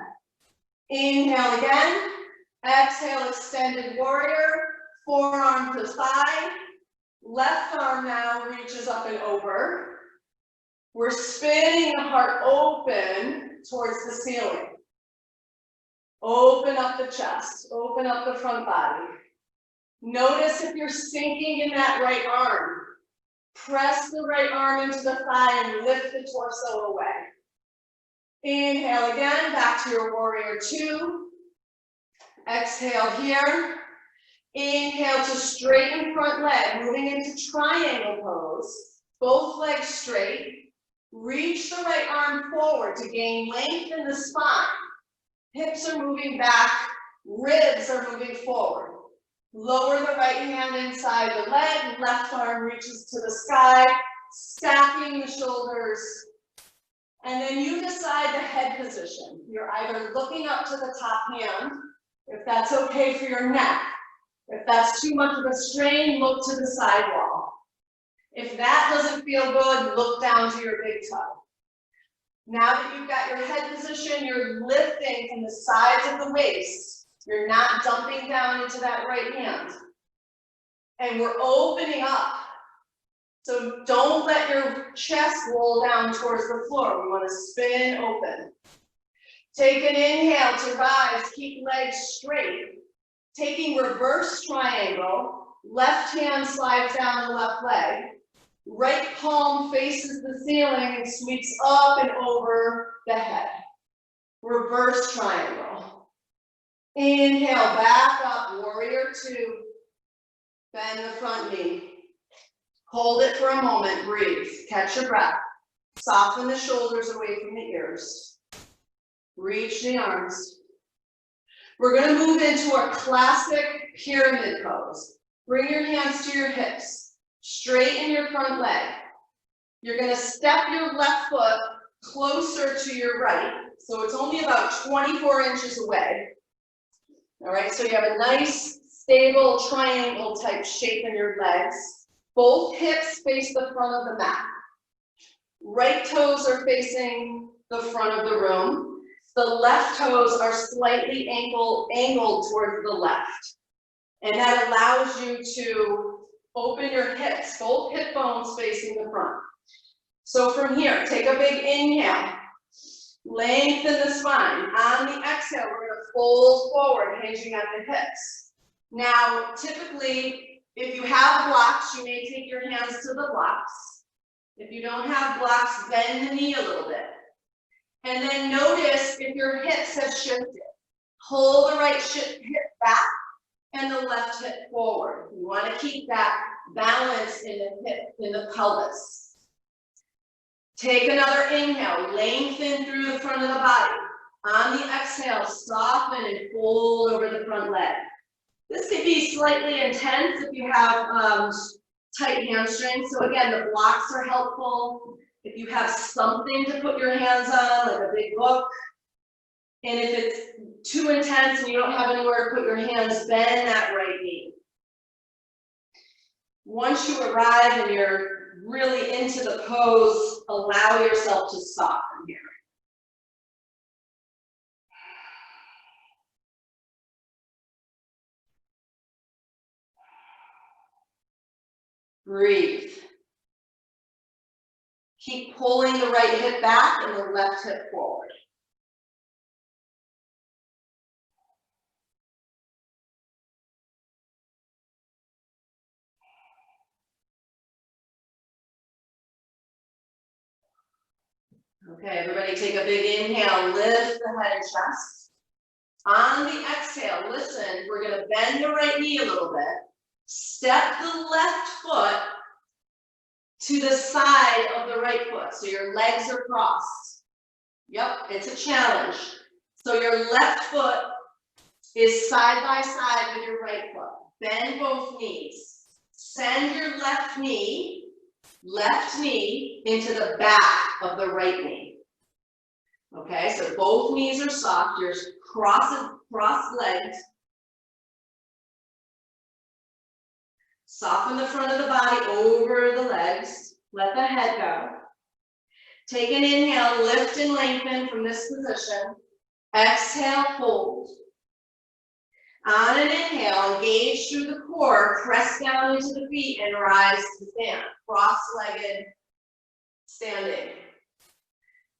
Inhale again. Exhale, extended warrior. Forearm to thigh. Left arm now reaches up and over. We're spinning the heart open towards the ceiling. Open up the chest, open up the front body. Notice if you're sinking in that right arm. Press the right arm into the thigh and lift the torso away. Inhale again, back to your warrior two. Exhale here. Inhale to straighten front leg, moving into triangle pose. Both legs straight. Reach the right arm forward to gain length in the spine. Hips are moving back, ribs are moving forward. Lower the right hand inside the leg, left arm reaches to the sky, stacking the shoulders. And then you decide the head position. You're either looking up to the top hand, if that's okay for your neck. If that's too much of a strain, look to the side wall. If that doesn't feel good, look down to your big toe. Now that you've got your head position, you're lifting from the sides of the waist. You're not dumping down into that right hand. And we're opening up. So don't let your chest roll down towards the floor. We want to spin open. Take an inhale to rise, keep legs straight. Taking reverse triangle, left hand slides down the left leg. Right palm faces the ceiling and sweeps up and over the head. Reverse triangle. Inhale, back up, warrior two. Bend the front knee. Hold it for a moment, breathe. Catch your breath. Soften the shoulders away from the ears. Reach the arms. We're going to move into our classic pyramid pose. Bring your hands to your hips. Straighten your front leg. You're going to step your left foot closer to your right. So it's only about 24 inches away. All right, so you have a nice, stable triangle type shape in your legs. Both hips face the front of the mat. Right toes are facing the front of the room. The left toes are slightly angled towards the left. And that allows you to open your hips, both hip bones facing the front. So from here, take a big inhale. Lengthen the spine. On the exhale, we're going to fold forward, hinging on the hips. Now, typically, if you have blocks, you may take your hands to the blocks. If you don't have blocks, bend the knee a little bit. And then notice if your hips have shifted. Pull the right hip back and the left hip forward. You want to keep that balance in the hip, in the pelvis. Take another inhale, lengthen through the front of the body. On the exhale, soften and fold over the front leg. This could be slightly intense if you have tight hamstrings. So again, the blocks are helpful. If you have something to put your hands on, like a big book. And if it's too intense and you don't have anywhere to put your hands, bend that right knee. Once you arrive and you're really into the pose, allow yourself to soften here. Breathe. Keep pulling the right hip back and the left hip forward. Okay, everybody take a big inhale, lift the head and chest. On the exhale, listen, we're gonna bend the right knee a little bit. Step the left foot to the side of the right foot, so your legs are crossed. Yep, it's a challenge. So your left foot is side by side with your right foot. Bend both knees. Send your left knee into the back of the right knee. Okay, so both knees are soft. You're cross-legged. Soften the front of the body over the legs. Let the head go. Take an inhale, lift and lengthen from this position. Exhale, hold. On an inhale, engage through the core, press down into the feet and rise to stand. Cross-legged standing.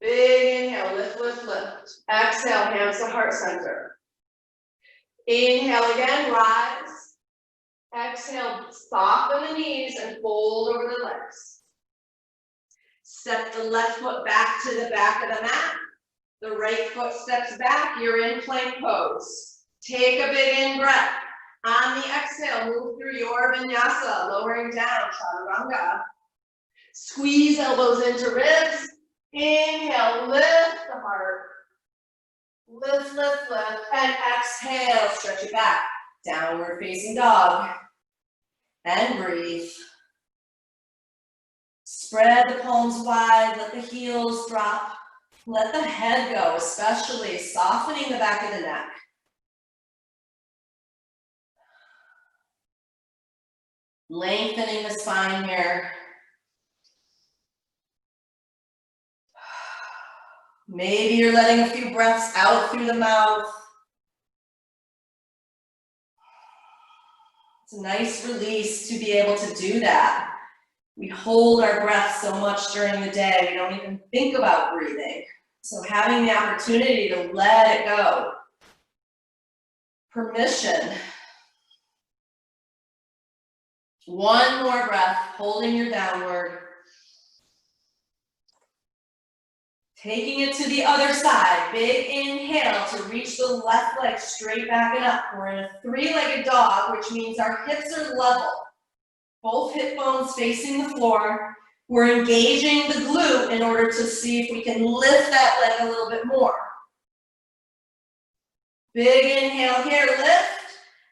Big inhale, lift, lift, lift. Exhale, hands to heart center. Inhale again, rise. Exhale, soften the knees and fold over the legs. Step the left foot back to the back of the mat. The right foot steps back, you're in plank pose. Take a big in breath. On the exhale, move through your vinyasa, lowering down, chaturanga. Squeeze elbows into ribs. Inhale, lift the heart. Lift, lift, lift, and exhale, stretch it back. Downward facing dog. And breathe. Spread the palms wide, let the heels drop. Let the head go, especially softening the back of the neck. Lengthening the spine here. Maybe you're letting a few breaths out through the mouth. It's a nice release to be able to do that. We hold our breath so much during the day, we don't even think about breathing. So having the opportunity to let it go. Permission. One more breath, holding your downward. Taking it to the other side. Big inhale to reach the left leg straight back and up. We're in a three-legged dog, which means our hips are level. Both hip bones facing the floor. We're engaging the glute in order to see if we can lift that leg a little bit more. Big inhale here, lift.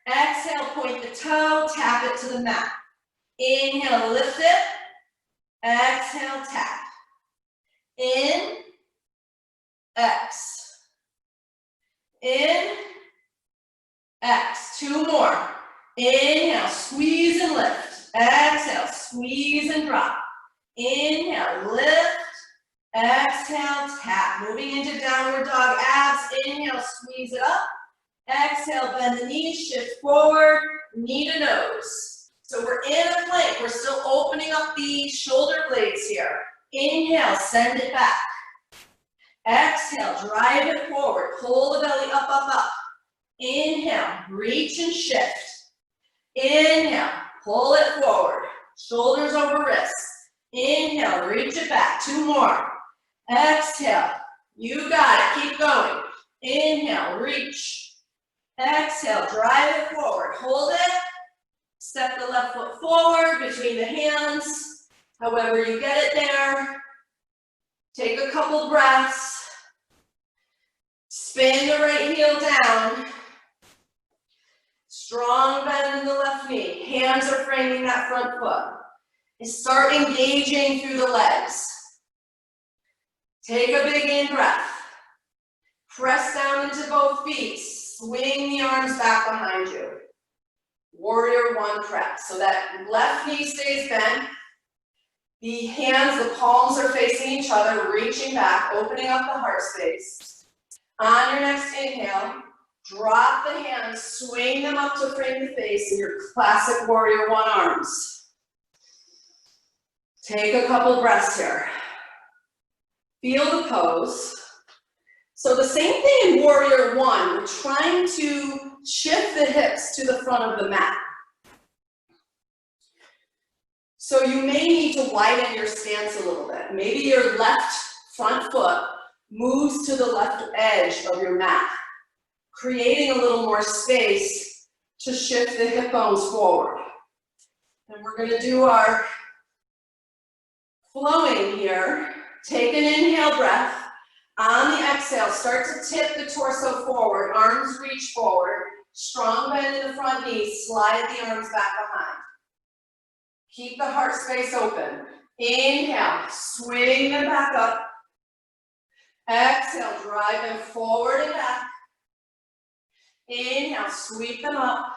Exhale, point the toe, tap it to the mat. Inhale, lift it. Exhale, tap. In. X. In. X. Two more. Inhale, squeeze and lift. Exhale, squeeze and drop. Inhale, lift. Exhale, tap. Moving into downward dog, abs. Inhale, squeeze it up. Exhale, bend the knees, shift forward, knee to nose. So we're in a plank. We're still opening up the shoulder blades here. Inhale, send it back. Exhale, drive it forward. Pull the belly up, up, up. Inhale, reach and shift. Inhale, pull it forward. Shoulders over wrists. Inhale, reach it back. Two more. Exhale, you got it. Keep going. Inhale, reach. Exhale, drive it forward. Hold it. Step the left foot forward between the hands. However you get it there. Take a couple breaths. Spin the right heel down. Strong bend in the left knee. Hands are framing that front foot. And start engaging through the legs. Take a big in breath. Press down into both feet. Swing the arms back behind you. Warrior one press. So that left knee stays bent. The hands, the palms are facing each other, reaching back, opening up the heart space. On your next inhale, drop the hands, swing them up to frame the face in your classic warrior one arms. Take a couple breaths here. Feel the pose. So the same thing in warrior one, we're trying to shift the hips to the front of the mat. So you may need to widen your stance a little bit. Maybe your left front foot moves to the left edge of your mat, creating a little more space to shift the hip bones forward. And we're gonna do our flowing here. Take an inhale breath. On the exhale, start to tip the torso forward, arms reach forward, strong bend in the front knees, slide the arms back behind. Keep the heart space open. Inhale, swing them back up. Exhale, drive them forward and back. Inhale, sweep them up.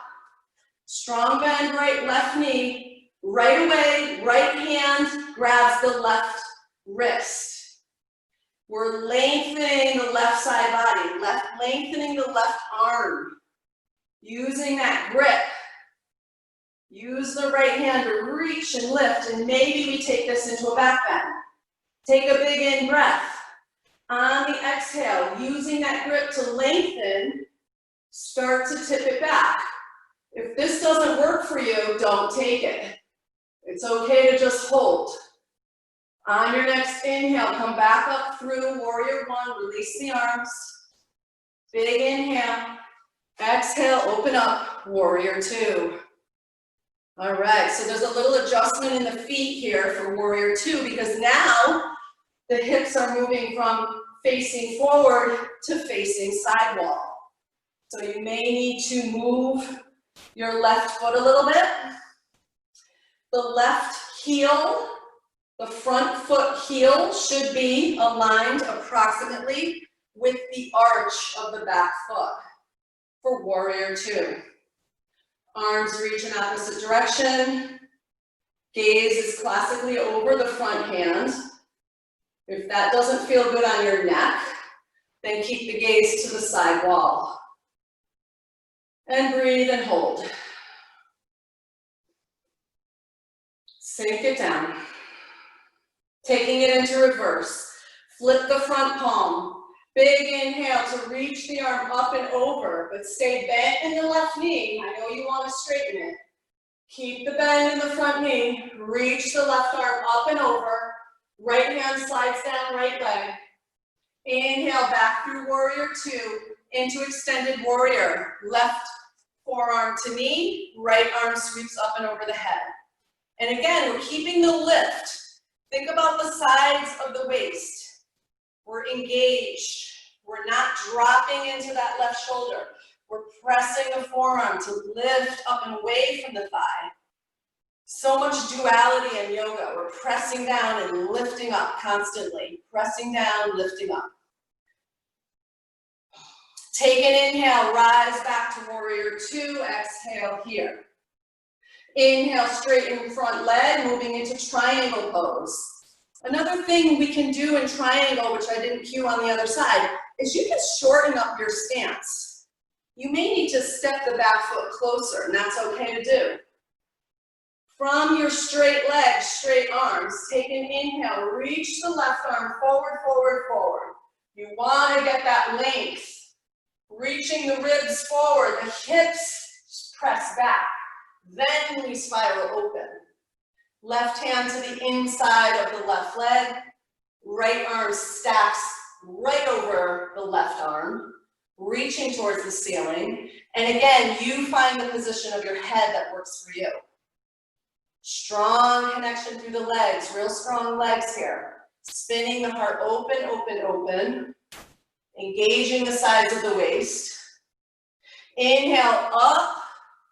Strong bend, right left knee. Right away, right hand grabs the left wrist. We're lengthening the left side body, lengthening the left arm. Using that grip. Use the right hand to reach and lift, and maybe we take this into a back bend. Take a big in breath. On the exhale, using that grip to lengthen, start to tip it back. If this doesn't work for you, don't take it. It's okay to just hold. On your next inhale, come back up through warrior one, release the arms. Big inhale. Exhale, open up, warrior two. All right, so there's a little adjustment in the feet here for warrior two because now the hips are moving from facing forward to facing sidewall. So you may need to move your left foot a little bit. The left heel, the front foot heel should be aligned approximately with the arch of the back foot for warrior two. Arms reach in opposite direction. Gaze is classically over the front hand. If that doesn't feel good on your neck, then keep the gaze to the side wall. And breathe and hold. Sink it down. Taking it into reverse. Flip the front palm. Big inhale to reach the arm up and over, but stay bent in the left knee. I know you want to straighten it. Keep the bend in the front knee. Reach the left arm up and over. Right hand slides down right leg. Inhale back through warrior two into extended warrior. Left forearm to knee, right arm sweeps up and over the head. And again, we're keeping the lift. Think about the sides of the waist. We're engaged. We're not dropping into that left shoulder. We're pressing the forearm to lift up and away from the thigh. So much duality in yoga. We're pressing down and lifting up constantly. Pressing down, lifting up. Take an inhale, rise back to warrior two. Exhale here. Inhale, straighten front leg, moving into triangle pose. Another thing we can do in triangle, which I didn't cue on the other side, is you can shorten up your stance. You may need to step the back foot closer, and that's okay to do. From your straight legs, straight arms, take an inhale, reach the left arm forward, forward, forward. You want to get that length. Reaching the ribs forward, the hips press back. Then we spiral open. Left hand to the inside of the left leg. Right arm stacks right over the left arm, reaching towards the ceiling. And again, you find the position of your head that works for you. Strong connection through the legs, real strong legs here. Spinning the heart open, open, open. Engaging the sides of the waist. Inhale up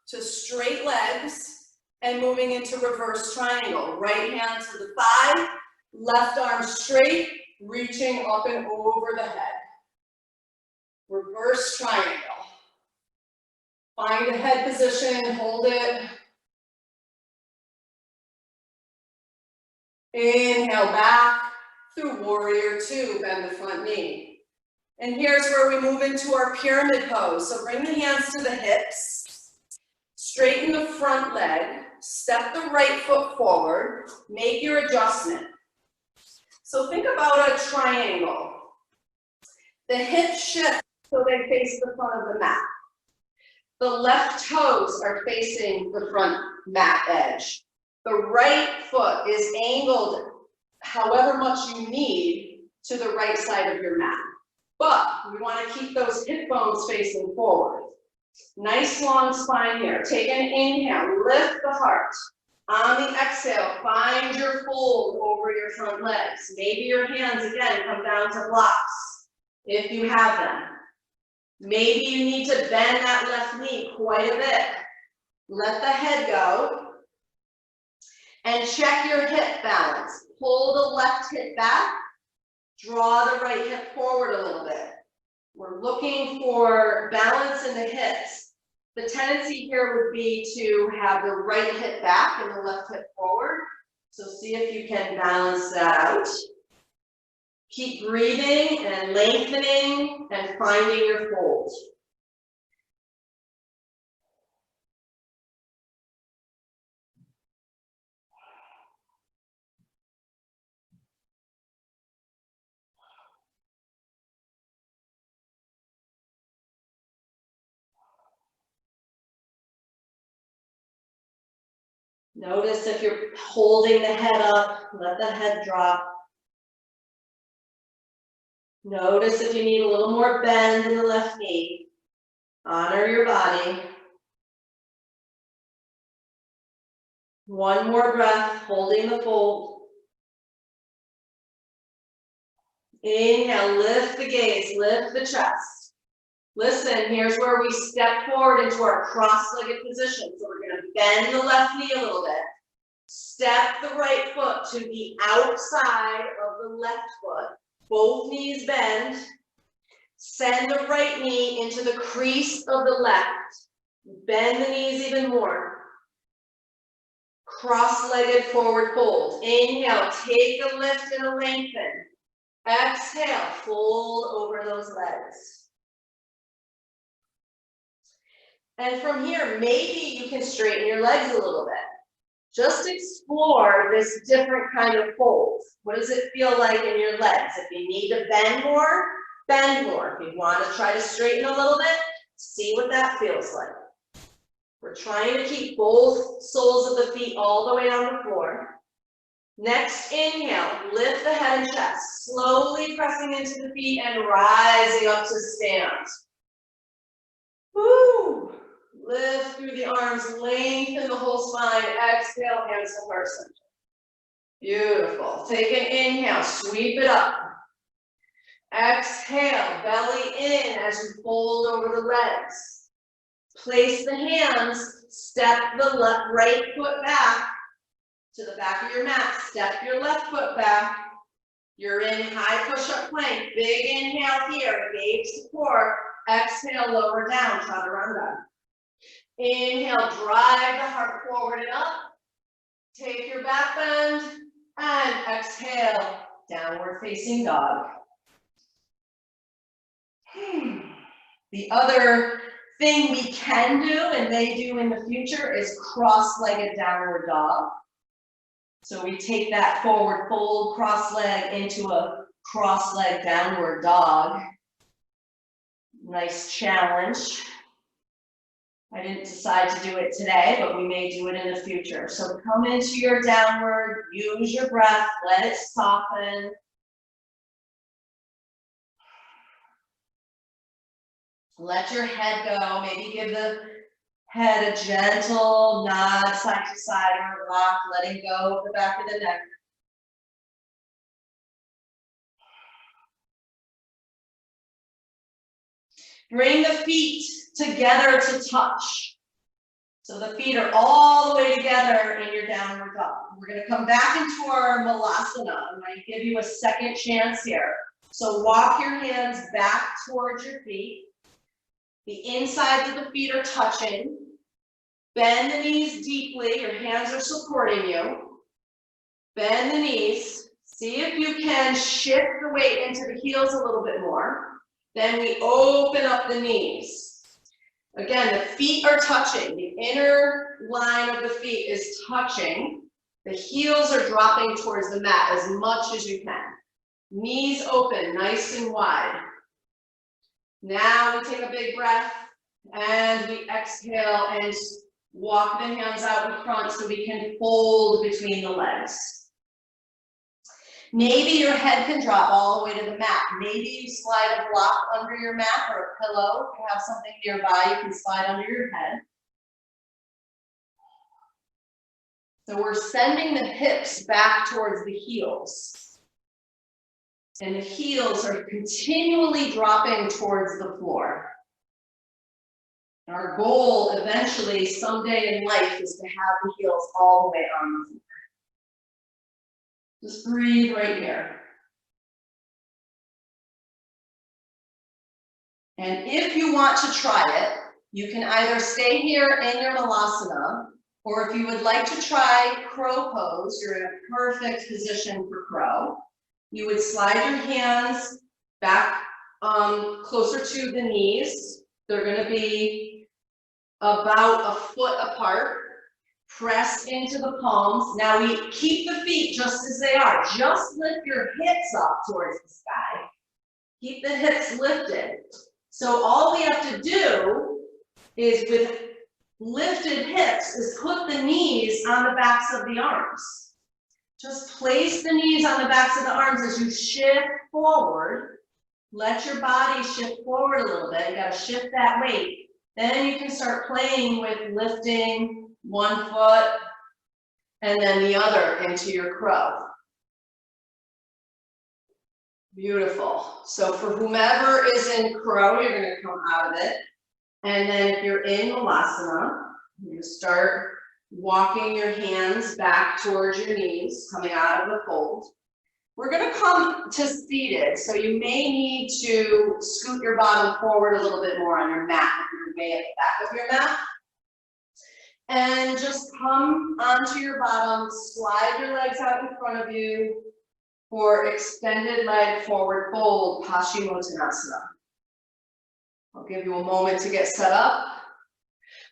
to straight legs and moving into reverse triangle. Right hand to the thigh, left arm straight, reaching up and over the head. Reverse triangle. Find a head position, hold it. Inhale back through warrior two, bend the front knee. And here's where we move into our pyramid pose. So bring the hands to the hips, straighten the front leg, step the right foot forward, make your adjustment. So think about a triangle. The hips shift so they face the front of the mat. The left toes are facing the front mat edge. The right foot is angled however much you need to the right side of your mat. But we want to keep those hip bones facing forward. Nice long spine here. Take an inhale, lift the heart. On the exhale, find your fold over your front legs. Maybe your hands again come down to blocks if you have them. Maybe you need to bend that left knee quite a bit. Let the head go. And check your hip balance. Pull the left hip back. Draw the right hip forward a little bit. We're looking for balance in the hips. The tendency here would be to have the right hip back and the left hip forward. So see if you can balance that out. Keep breathing and lengthening and finding your fold. Notice if you're holding the head up, let the head drop. Notice if you need a little more bend in the left knee. Honor your body. One more breath, holding the fold. Inhale, lift the gaze, lift the chest. Listen, here's where we step forward into our cross-legged position. So we're going to bend the left knee a little bit. Step the right foot to the outside of the left foot. Both knees bend. Send the right knee into the crease of the left. Bend the knees even more. Cross-legged forward fold. Inhale, take a lift and a lengthen. Exhale, fold over those legs. And from here, maybe you can straighten your legs a little bit. Just explore this different kind of fold. What does it feel like in your legs? If you need to bend more, bend more. If you want to try to straighten a little bit, see what that feels like. We're trying to keep both soles of the feet all the way on the floor. Next, inhale, lift the head and chest, slowly pressing into the feet and rising up to stand. Woo! Lift through the arms, lengthen the whole spine. Exhale, hands to heart center. Beautiful. Take an inhale, sweep it up. Exhale, belly in as you fold over the legs. Place the hands, step the right foot back to the back of your mat. Step your left foot back. You're in high push-up plank. Big inhale here, engage the core. Exhale, lower down, chaturanga. Inhale, drive the heart forward and up. Take your back bend and exhale, downward facing dog. The other thing we can do and may do in the future is cross-legged downward dog. So we take that forward fold, cross leg into a cross-leg downward dog. Nice challenge. I didn't decide to do it today, but we may do it in the future. So come into your downward, use your breath, let it soften. Let your head go, maybe give the head a gentle nod side to side or rock, letting go of the back of the neck. Bring the feet together to touch. So the feet are all the way together in your downward dog. We're going to come back into our malasana. I'm going to give you a second chance here. So walk your hands back towards your feet. The insides of the feet are touching. Bend the knees deeply. Your hands are supporting you. Bend the knees. See if you can shift the weight into the heels a little bit more. Then we open up the knees. Again, the feet are touching. The inner line of the feet is touching. The heels are dropping towards the mat as much as you can. Knees open, nice and wide. Now we take a big breath and we exhale and walk the hands out in front so we can fold between the legs. Maybe your head can drop all the way to the mat. Maybe you slide a block under your mat or a pillow. If you have something nearby, you can slide under your head. So we're sending the hips back towards the heels. And the heels are continually dropping towards the floor. Our goal eventually, someday in life, is to have the heels all the way on the floor. Just breathe right here. And if you want to try it, you can either stay here in your malasana, or if you would like to try crow pose, you're in a perfect position for crow. You would slide your hands back closer to the knees. They're going to be about a foot apart. Press into the palms. Now we keep the feet just as they are. Just lift your hips up towards the sky. Keep the hips lifted. So all we have to do is, with lifted hips, is put the knees on the backs of the arms. Just place the knees on the backs of the arms as you shift forward. Let your body shift forward a little bit. You got to shift that weight. Then you can start playing with lifting one foot and then the other into your crow. Beautiful. So for whomever is in crow, you're going to come out of it. And then if you're in malasana, you start walking your hands back towards your knees, coming out of the fold. We're going to come to seated. So you may need to scoot your bottom forward a little bit more on your mat if you're way at the back of your mat. And just come onto your bottom, slide your legs out in front of you for extended leg forward fold, Paschimottanasana. I'll give you a moment to get set up.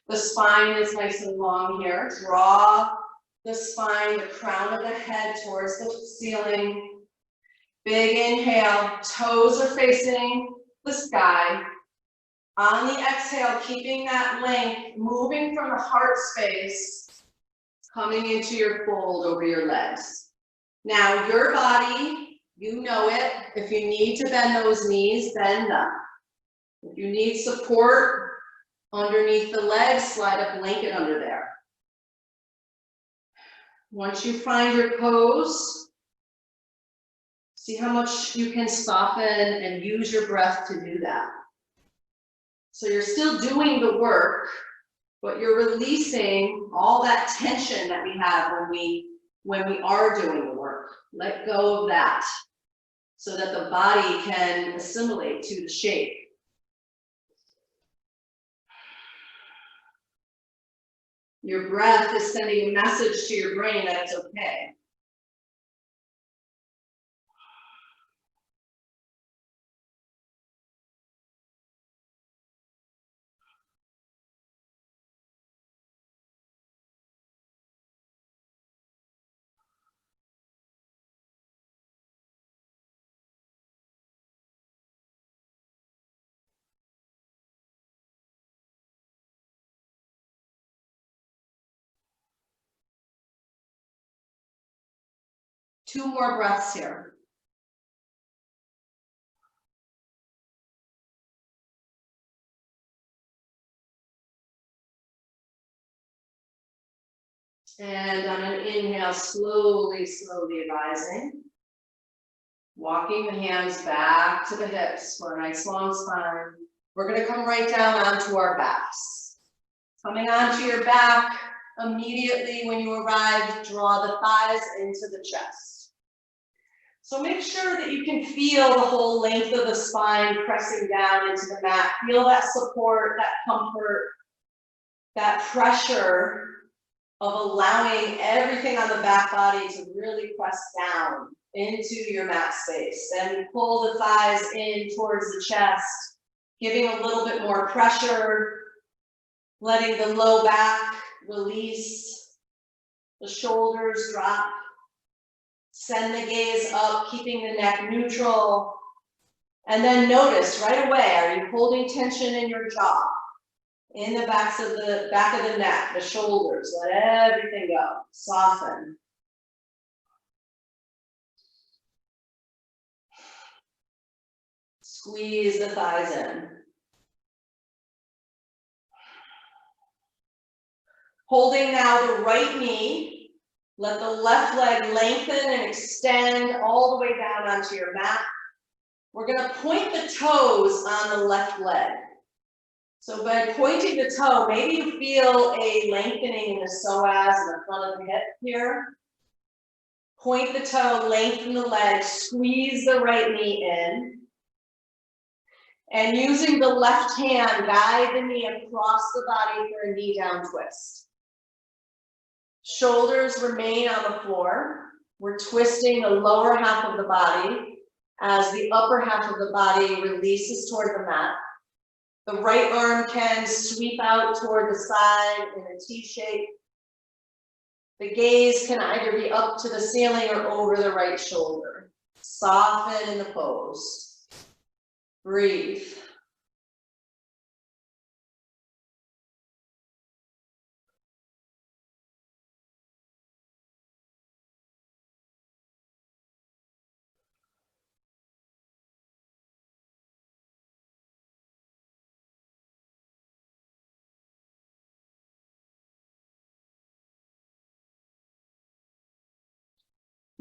The spine is nice and long here. Draw the spine, the crown of the head towards the ceiling. Big inhale, toes are facing the sky. On the exhale, keeping that length, moving from the heart space, coming into your fold over your legs. Now your body, you know it. If you need to bend those knees, bend them. If you need support underneath the legs, slide a blanket under there. Once you find your pose, see how much you can soften and use your breath to do that. So you're still doing the work, but you're releasing all that tension that we have when we are doing the work. Let go of that so that the body can assimilate to the shape. Your breath is sending a message to your brain that it's okay. Two more breaths here. And on an inhale, slowly, slowly rising. Walking the hands back to the hips for a nice long spine. We're going to come right down onto our backs. Coming onto your back, immediately when you arrive, draw the thighs into the chest. So make sure that you can feel the whole length of the spine pressing down into the mat. Feel that support, that comfort, that pressure of allowing everything on the back body to really press down into your mat space. And pull the thighs in towards the chest, giving a little bit more pressure Letting the low back release, the shoulders drop. Send the gaze up, keeping the neck neutral. And then notice right away, are you holding tension in your jaw? In the back of the neck, the shoulders, let everything go, soften. Squeeze the thighs in. Holding now the right knee, let the left leg lengthen and extend all the way down onto your mat. We're gonna point the toes on the left leg. So by pointing the toe, maybe you feel a lengthening in the psoas in the front of the hip here. Point the toe, lengthen the leg, squeeze the right knee in. And using the left hand, guide the knee across the body for a knee down twist. Shoulders remain on the floor. We're twisting the lower half of the body as the upper half of the body releases toward the mat. The right arm can sweep out toward the side in a T shape. The gaze can either be up to the ceiling or over the right shoulder. Soften in the pose. Breathe.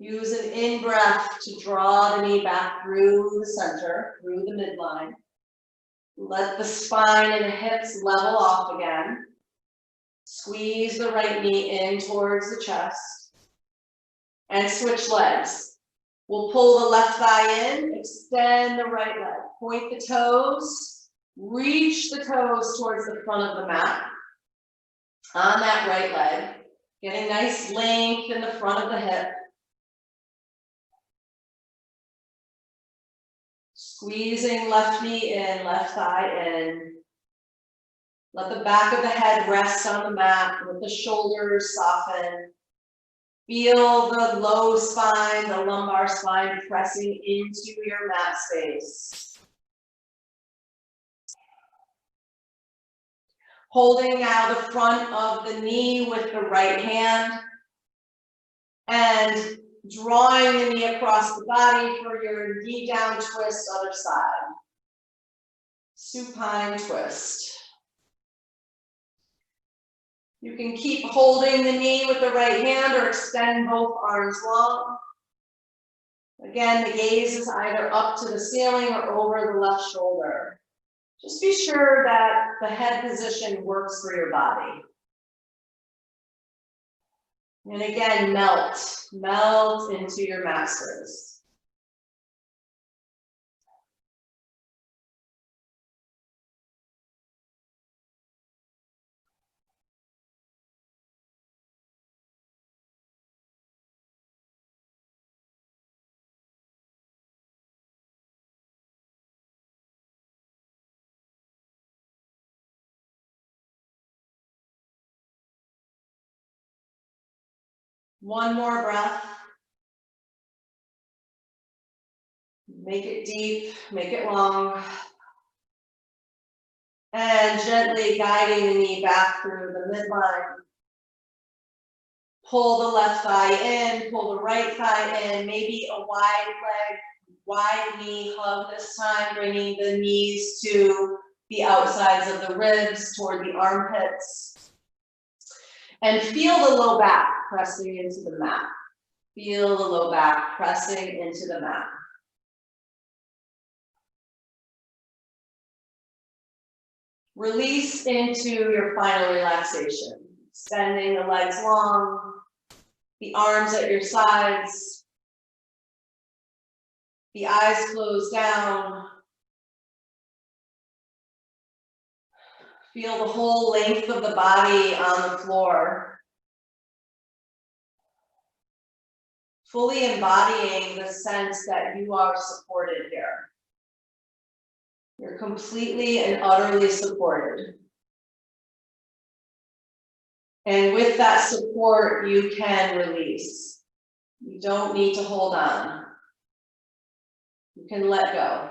Use an in-breath to draw the knee back through the center, through the midline. Let the spine and the hips level off again. Squeeze the right knee in towards the chest. And switch legs. We'll pull the left thigh in, extend the right leg. Point the toes, reach the toes towards the front of the mat. On that right leg, getting nice length in the front of the hip. Squeezing left knee in, left thigh in. Let the back of the head rest on the mat with the shoulders soften. Feel the low spine, the lumbar spine pressing into your mat space. Holding now the front of the knee with the right hand and drawing the knee across the body for your knee down twist, other side. Supine twist. You can keep holding the knee with the right hand or extend both arms long. Again, the gaze is either up to the ceiling or over the left shoulder. Just be sure that the head position works for your body. And again, melt into your mat space. One more breath. Make it deep, make it long. And gently guiding the knee back through the midline. Pull the left thigh in, pull the right thigh in, maybe a wide leg, wide knee hug this time, bringing the knees to the outsides of the ribs, toward the armpits. And feel the low back pressing into the mat. Feel the low back pressing into the mat. Release into your final relaxation. Extending the legs long, the arms at your sides, the eyes closed down. Feel the whole length of the body on the floor. Fully embodying the sense that you are supported here. You're completely and utterly supported. And with that support, you can release. You don't need to hold on. You can let go.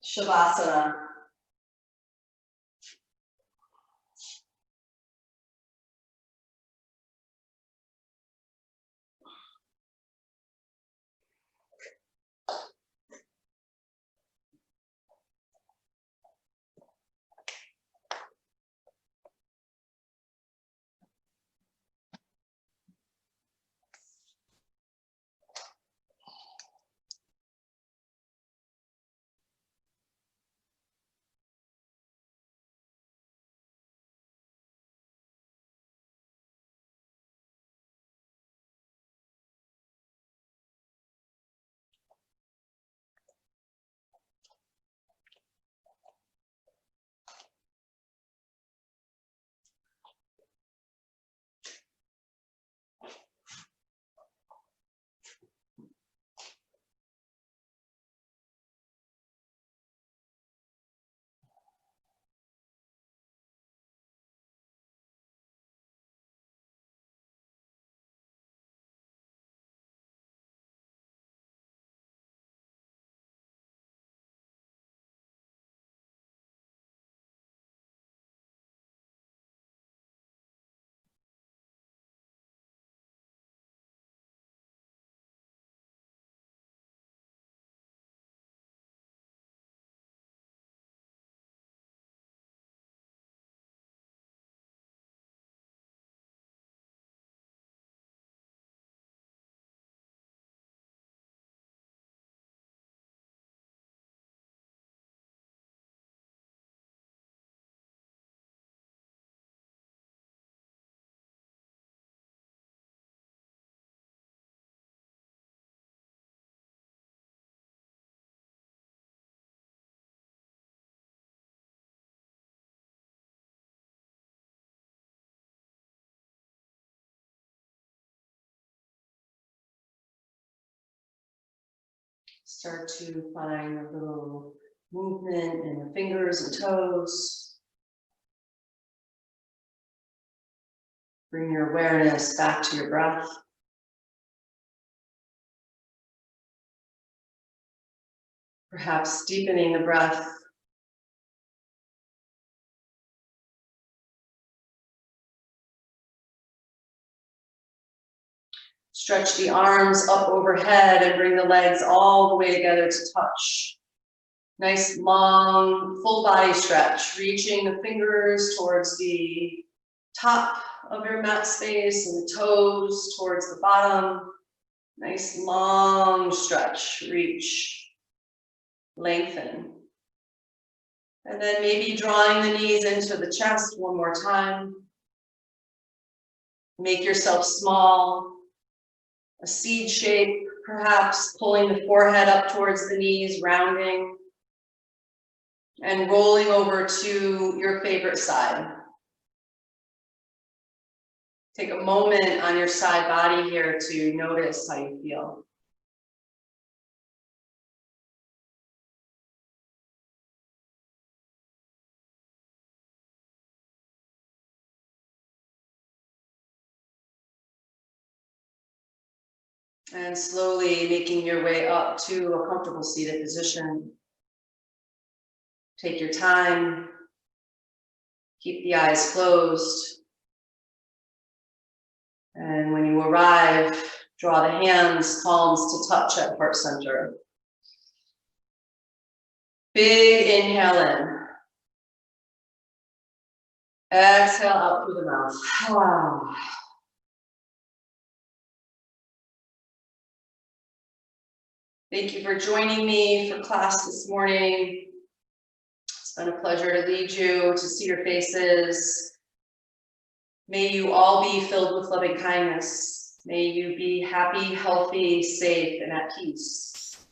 Shavasana. Start to find a little movement in the fingers and toes. Bring your awareness back to your breath. Perhaps deepening the breath. Stretch the arms up overhead and bring the legs all the way together to touch. Nice long full body stretch, reaching the fingers towards the top of your mat space and the toes towards the bottom. Nice long stretch, reach, lengthen. And then maybe drawing the knees into the chest one more time. Make yourself small. A seed shape, perhaps pulling the forehead up towards the knees, rounding, and rolling over to your favorite side. Take a moment on your side body here to notice how you feel. And slowly making your way up to a comfortable seated position. Take your time. Keep the eyes closed. And when you arrive, draw the hands, palms to touch at heart center. Big inhale in. Exhale out through the mouth. Thank you for joining me for class this morning. It's been a pleasure to lead you, to see your faces. May you all be filled with loving kindness. May you be happy, healthy, safe, and at peace.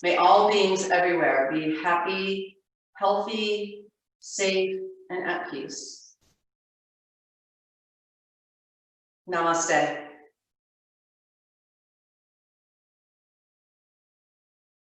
May all beings everywhere be happy, healthy, safe, and at peace. Namaste.